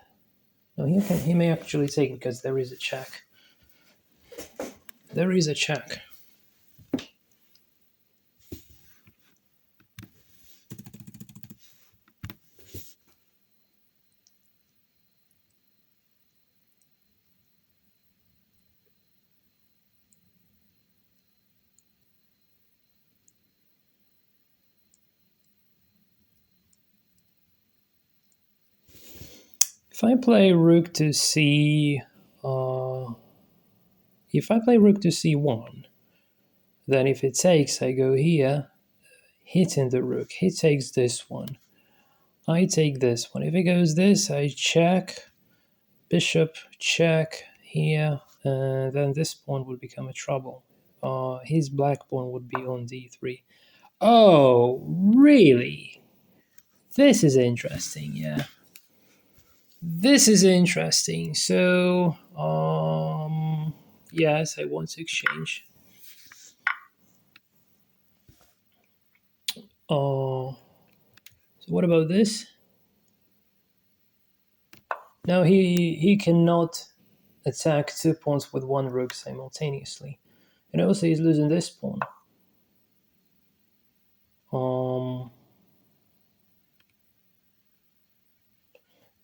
no, he may actually take because there is a check. There is a check. If I play rook to c, if I play rook to c1, then if it takes, I go here, hitting the rook. He takes this one. I take this one. If it goes this, I check, bishop, check here, and then this pawn would become a trouble. His black pawn would be on d3. Oh, really? This is interesting, yeah. This is interesting. So, yes, I want to exchange. So what about this? Now he cannot attack 2 pawns with 1 rook simultaneously. And also he's losing this pawn.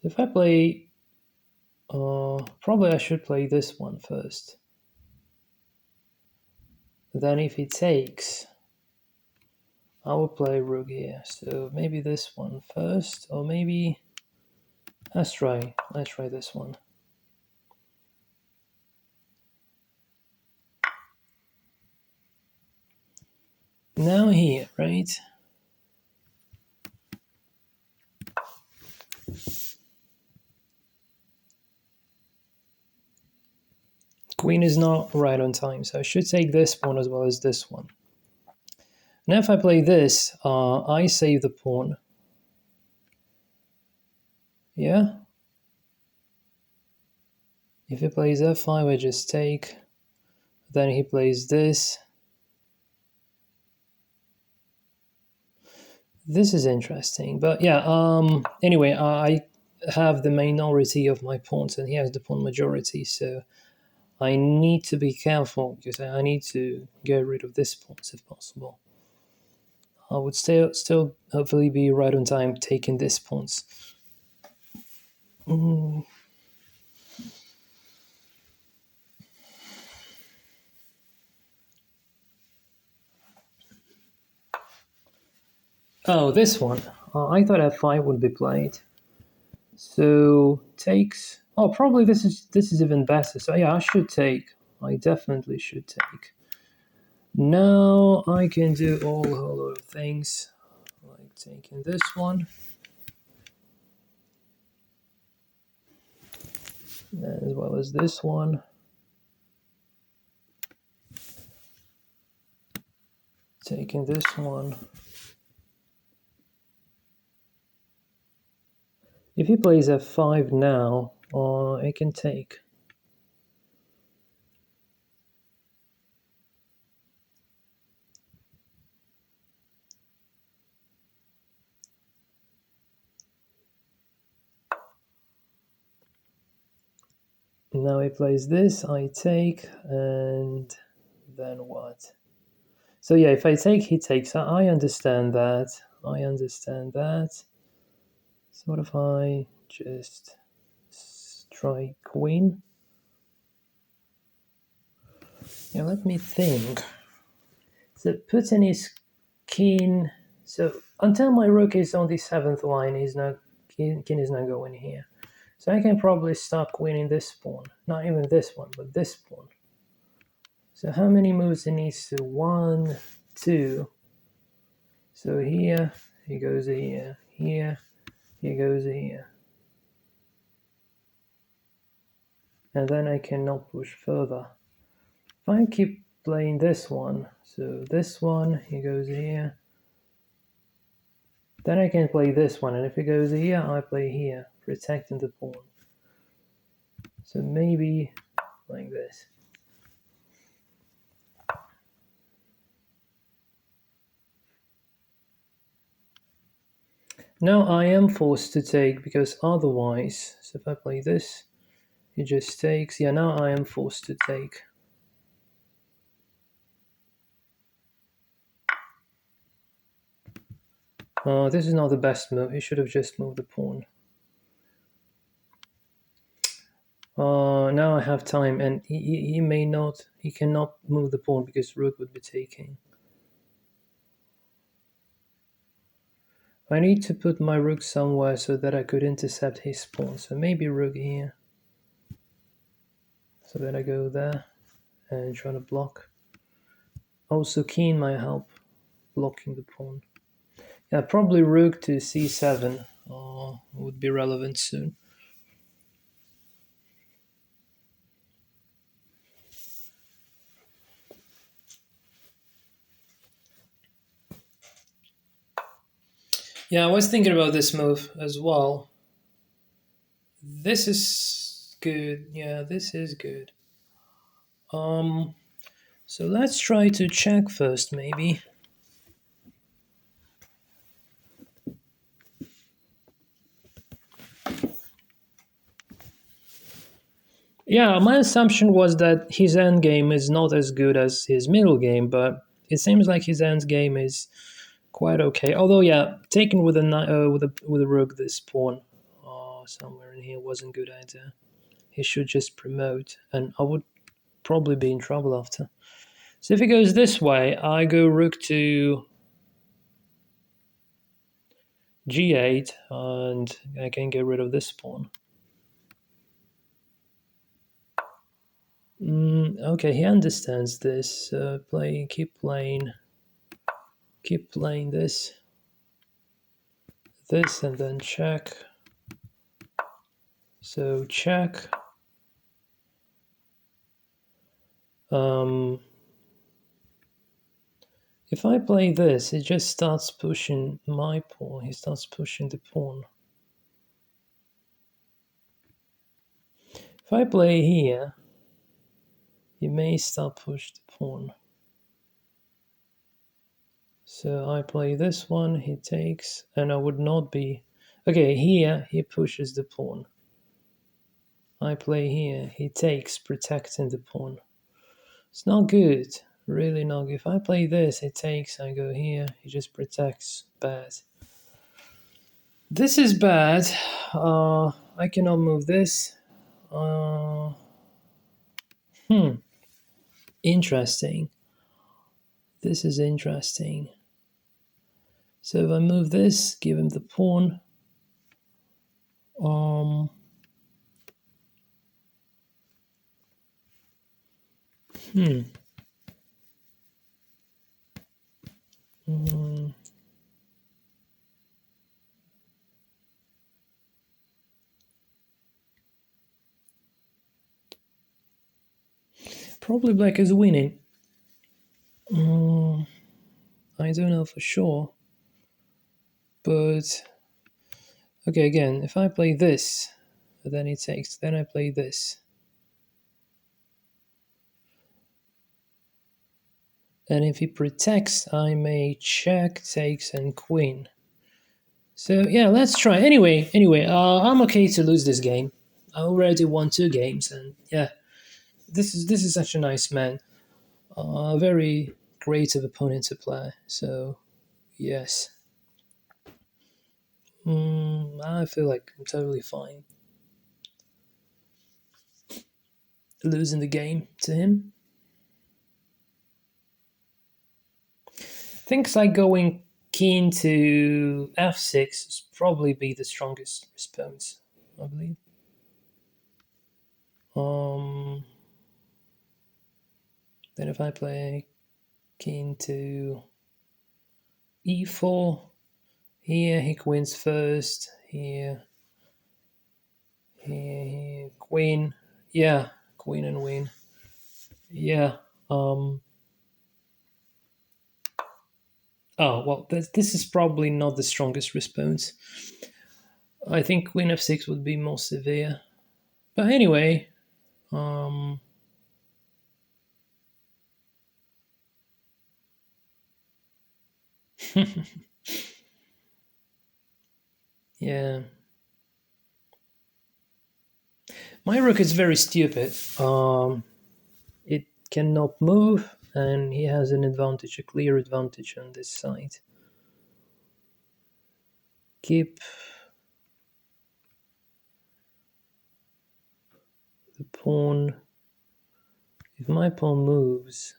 If I play, probably I should play this one first. Then if he takes, I will play rook here. So maybe this one first, or maybe let's try this one. Now here, right? Queen is not right on time, so I should take this pawn as well as this one. Now if I play this, I save the pawn. Yeah? If he plays f5, I just take. Then he plays this. This is interesting. But yeah, anyway, have the minority of my pawns, and he has the pawn majority. So I need to be careful because I need to get rid of this pawns if possible. I would still hopefully be right on time taking this pawns. Oh, this one. I thought f5 would be played. So takes. Oh, probably this is even better. So yeah, I should take. I definitely should take. Now I can do a whole lot of things, like taking this one, as well as this one. Taking this one. If he plays f5 now, I can take. Now he plays this, I take, and then what? So yeah, if I take, he takes. I understand that. I understand that. So what if I just strike queen? Yeah, let me think. So Putin is keen. So until my rook is on the 7th line, he's not king is not going here. So I can probably stop queening this pawn. Not even this one, but this pawn. So how many moves he needs to? 1, 2. So here, he goes here, here, he goes here. And then I cannot push further. If I keep playing this one, so this one, he goes here. Then I can play this one, and if it goes here, I play here, protecting the pawn. So maybe like this. Now I am forced to take, because otherwise, so if I play this, it just takes. Yeah, now I am forced to take. This is not the best move. He should have just moved the pawn. Now I have time, and he may not, he cannot move the pawn because rook would be taking. I need to put my rook somewhere so that I could intercept his pawn. So maybe rook here. So then I go there and try to block. Also king might help blocking the pawn. Yeah, probably rook to c7 would be relevant soon. Yeah, I was thinking about this move as well. This is good. Yeah, this is good. So let's try to check first, maybe. Yeah, my assumption was that his endgame is not as good as his middle game, but it seems like his endgame is quite okay. Although, yeah, taking with a rook this pawn somewhere in here wasn't good either. He should just promote, and I would probably be in trouble after. So if it goes this way, I go rook to g8, and I can get rid of this pawn. Okay, he understands this. Keep playing this, and then check. So check. If I play this, it just starts pushing my pawn. He starts pushing the pawn. If I play here, he may start push the pawn. So I play this one, he takes, and I would not be. Okay, here he pushes the pawn. I play here. He takes, protecting the pawn. It's not good. Really not good. If I play this, he takes, I go here. He just protects. Bad. This is bad. I cannot move this. Hmm. Interesting. This is interesting. So if I move this, give him the pawn. Um. Hmm. Mm, probably black is winning. I don't know for sure. But okay, again, if I play this, then he takes. Then I play this. And if he protects, I may check, takes, and queen. So yeah, let's try. Anyway, I'm okay to lose this game. I already won 2 games, and yeah, this is such a nice man. A very creative opponent to play. So yes, I feel like I'm totally fine losing the game to him. Things like going king to f6 is probably be the strongest response, I believe. Um, then if I play king to e4, here he queens first, here, queen, yeah, queen and win, yeah. Um, oh well, this is probably not the strongest response. I think queen f6 would be more severe, but anyway, um, yeah. My rook is very stupid. It cannot move, and he has an advantage, a clear advantage on this side. Keep the pawn. If my pawn moves,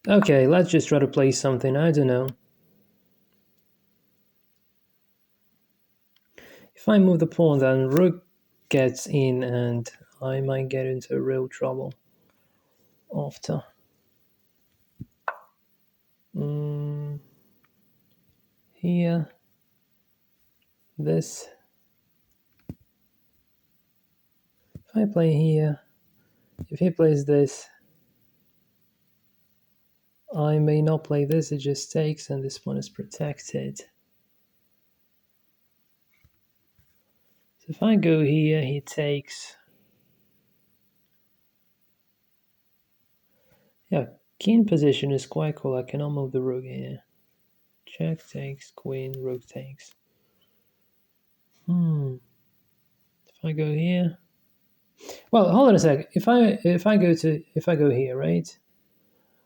okay, let's just try to play something. I don't know. If I move the pawn, then rook gets in, and I might get into real trouble after. Here, this. If I play here, if he plays this, I may not play this, it just takes, and this one is protected. So if I go here, he takes. Yeah, king position is quite cool. I cannot move the rook here. Check takes, queen, rook takes. If I go here, well, hold on a sec. If I go here, right?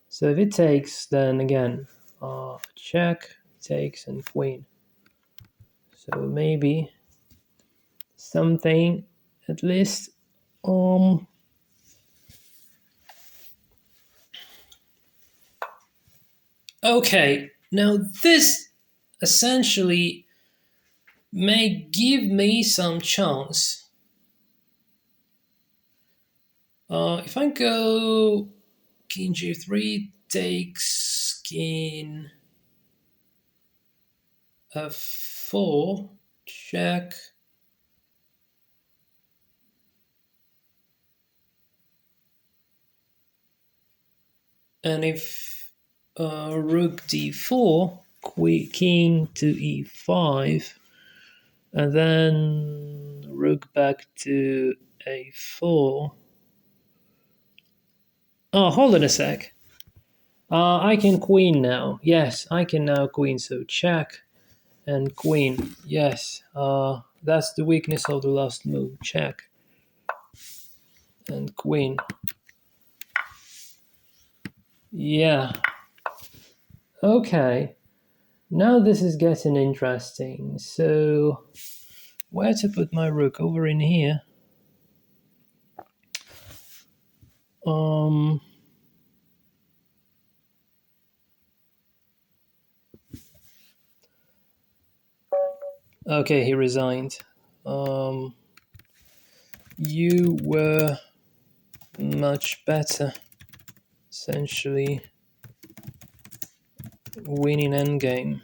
So if it takes, then again, check takes and queen. So maybe something at least. Okay, now this essentially may give me some chance. If I go king g3 takes king f4, check. And if rook d4, king to e5, and then rook back to a4. Oh, hold on a sec. I can queen now. Yes, I can now queen. So check and queen. Yes, that's the weakness of the last move. Check and queen. Yeah. Okay. Now this is getting interesting. So where to put my rook? Over in here. Um. Okay, he resigned. You were much better. Essentially, winning endgame.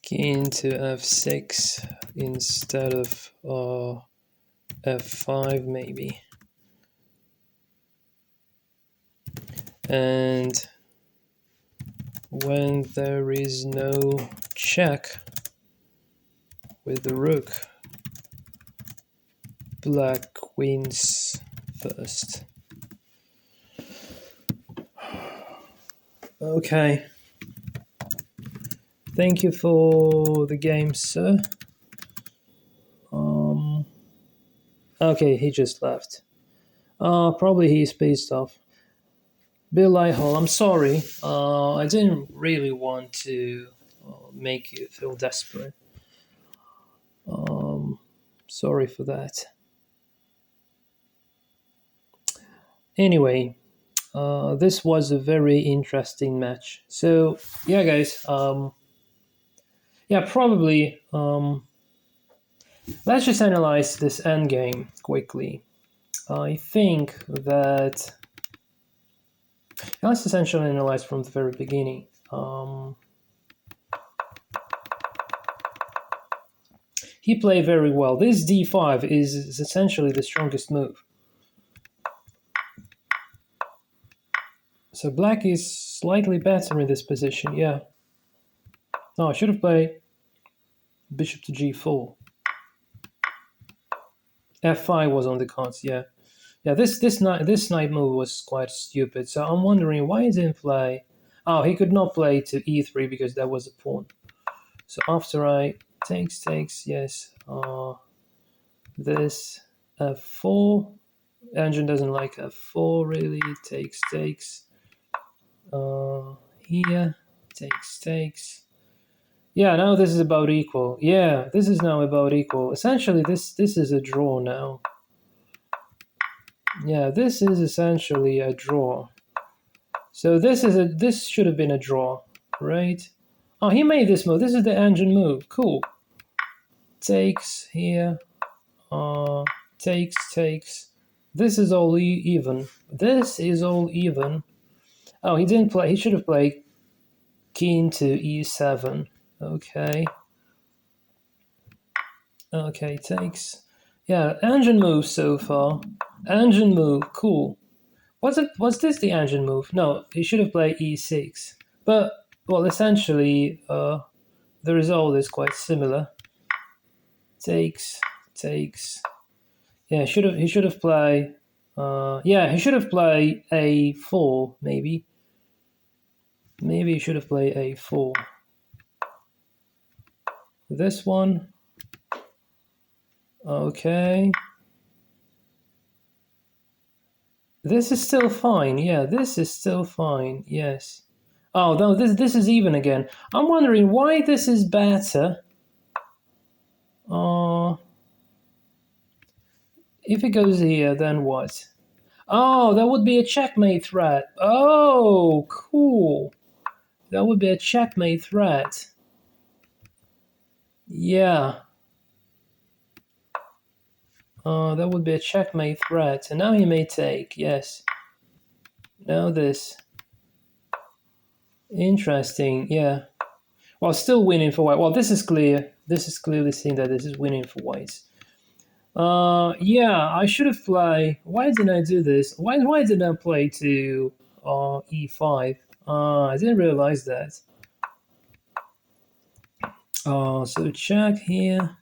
King to f6 instead of f5 maybe. And when there is no check with the rook, black wins first. Okay. Thank you for the game, sir. Okay, he just left. Probably he's pissed off. Bill Lighthall, I'm sorry. I didn't really want to make you feel desperate. Sorry for that. Anyway, this was a very interesting match. So yeah, guys. Yeah, probably. Let's just analyze this endgame quickly. I think that let's essentially analyze from the very beginning. He played very well. This d5 is essentially the strongest move. So black is slightly better in this position, yeah. No, I should have played bishop to g4. f5 was on the cards, yeah. Yeah, this knight move was quite stupid. So I'm wondering why he didn't play. Oh, he could not play to e3 because that was a pawn. So after I takes, yes. This f4. Engine doesn't like f4 really. Takes. Here takes. Yeah, now this is about equal. Yeah, this is now about equal. Essentially, this is a draw now. Yeah, this is essentially a draw. So this should have been a draw, right? Oh, he made this move. This is the engine move. Cool. Takes here. Takes. This is all even. This is all even. Oh, he didn't play. He should have played king to e7. Okay. Okay, takes. Yeah, engine move so far. Engine move, cool. Was this the engine move? No, he should have played e6. But well, essentially, the result is quite similar. Takes. Yeah, he should have played. Yeah, he should have played a4 maybe. Maybe he should have played a4. This one. Okay. This is still fine. Yeah, this is still fine. Yes. Oh, no, this is even again. I'm wondering why this is better. If it goes here, then what? Oh, that would be a checkmate threat. Oh, cool. That would be a checkmate threat. Yeah. That would be a checkmate threat. And now he may take, yes. Now this. Interesting, yeah. Well, still winning for white. Well, this is clear. This is clearly seen that this is winning for whites. Yeah, I should have played. Why didn't I do this? Why didn't I play to e5? I didn't realize that. So check here.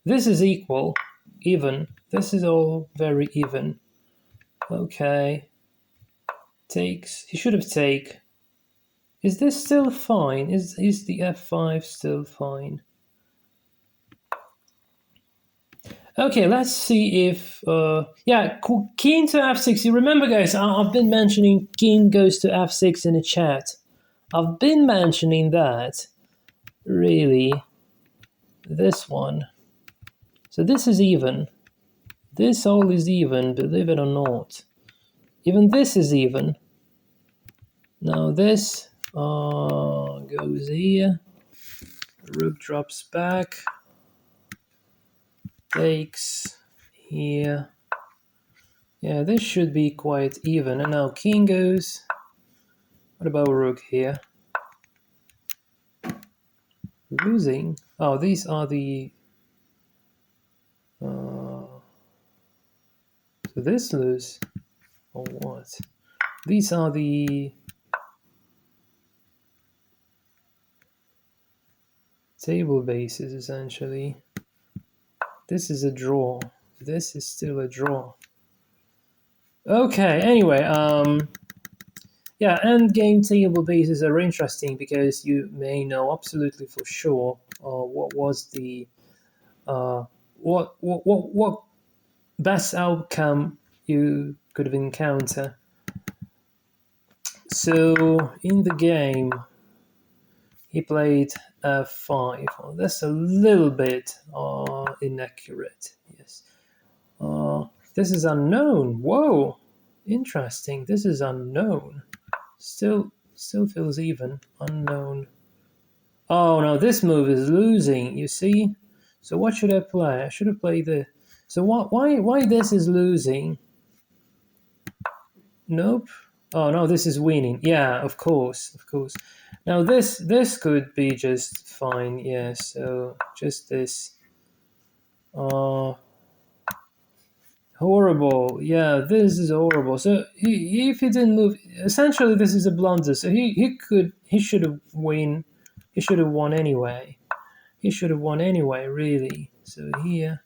This is equal, even. This is all very even. Okay. Takes. He should have take. Is this still fine? Is the f5 still fine? Okay, let's see if yeah, king to f6. You remember, guys? I've been mentioning king goes to f6 in the chat. I've been mentioning that. Really, this one. So this is even. This all is even, believe it or not. Even this is even. Now this goes here. Rook drops back. Takes here. Yeah, this should be quite even. And now king goes. What about rook here? Losing. Oh, these are the. So this lose or what? These are the table bases essentially. This is a draw. This is still a draw. Okay. Anyway, yeah, endgame table bases are interesting because you may know absolutely for sure what was the what best outcome you could have encountered. So in the game, he played f5. Oh, that's a little bit inaccurate. Yes. This is unknown. Whoa, interesting. This is unknown. Still feels even. Unknown. Oh no, this move is losing. You see. So what should I play? I should have played the. So why this is losing? Nope. Oh no, this is winning. Yeah, of course, of course. Now this could be just fine. Yeah. So just this. Uh, Horrible. Yeah, this is horrible. So if he didn't move, essentially this is a blunder. So he should have win. He should have won anyway. He should have won anyway. Really. So here,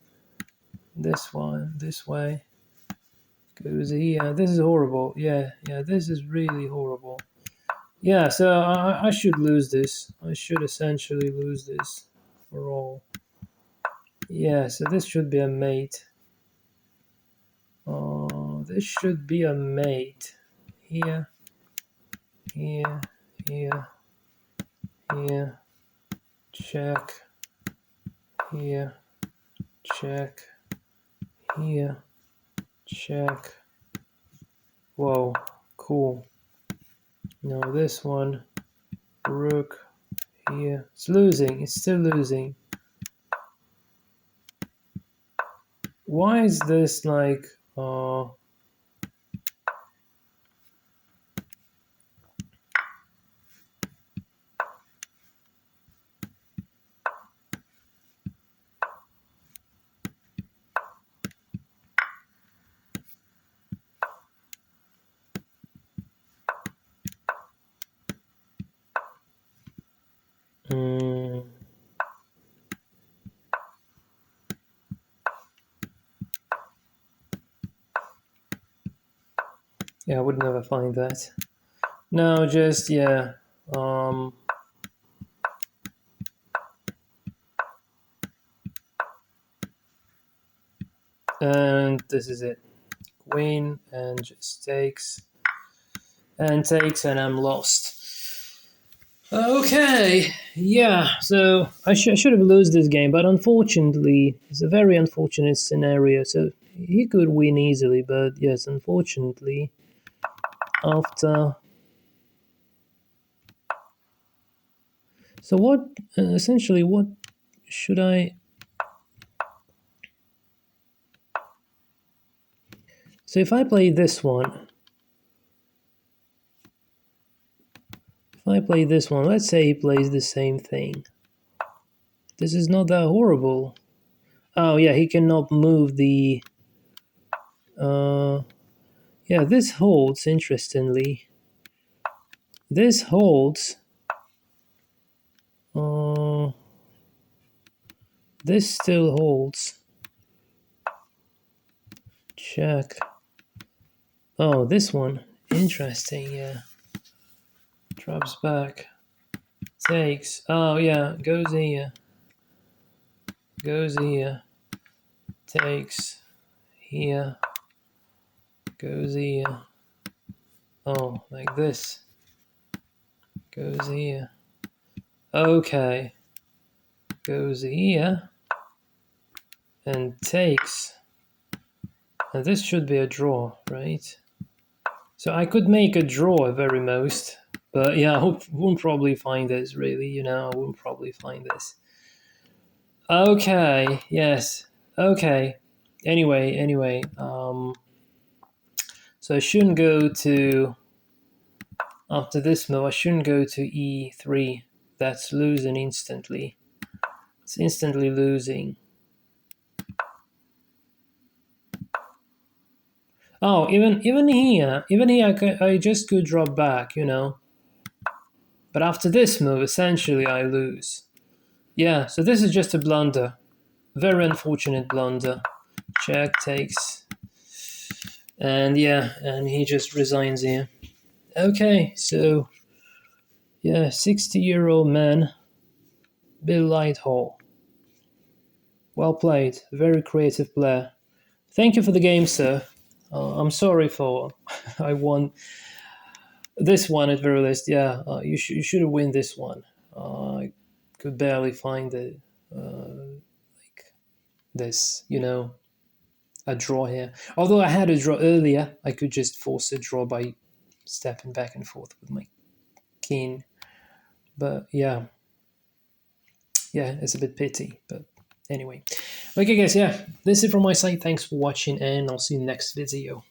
this one, this way goes here. This is horrible. Yeah, yeah. This is really horrible. Yeah. So I should lose this. I should essentially lose this for all. Yeah. So this should be a mate. Oh, this should be a mate. Here, here, here, here, check, here, check, here, check. Whoa, cool. Now this one, rook, here. It's losing, it's still losing. Why is this like, yeah, I would never find that. No, just, yeah, and this is it. Queen and just takes and I'm lost. Okay, yeah, so I should have lost this game, but unfortunately, it's a very unfortunate scenario. So he could win easily, but yes, unfortunately, after. So what, essentially, what should I. So if I play this one, let's say he plays the same thing. This is not that horrible. Oh yeah, he cannot move the. Yeah, this holds interestingly. This holds. This still holds. Check. Oh, this one. Interesting, yeah. Drops back. Takes. Oh, yeah. Goes here. Goes here. Takes. Here. Goes here. Oh, like this. Goes here. Okay. Goes here. And takes. And this should be a draw, right? So I could make a draw at very most. But yeah, I won't probably find this, really. You know, I won't probably find this. Okay, yes. Okay. Anyway. So I shouldn't go to, after this move, I shouldn't go to e3. That's losing instantly. It's instantly losing. Oh, even here, I just could drop back, you know. But after this move, essentially, I lose. Yeah, so this is just a blunder. Very unfortunate blunder. Check, takes. And yeah, and he just resigns here. Okay, so yeah, 60-year-old man, Bill Lighthall. Well played, very creative player. Thank you for the game, sir. I'm sorry for I won this one at very least. Yeah, you should have win this one. I could barely find it, like this, you know, a draw here. Although I had a draw earlier, I could just force a draw by stepping back and forth with my king. But yeah, it's a bit pity. But anyway, okay, guys, yeah, this is it from my side. Thanks for watching, and I'll see you next video.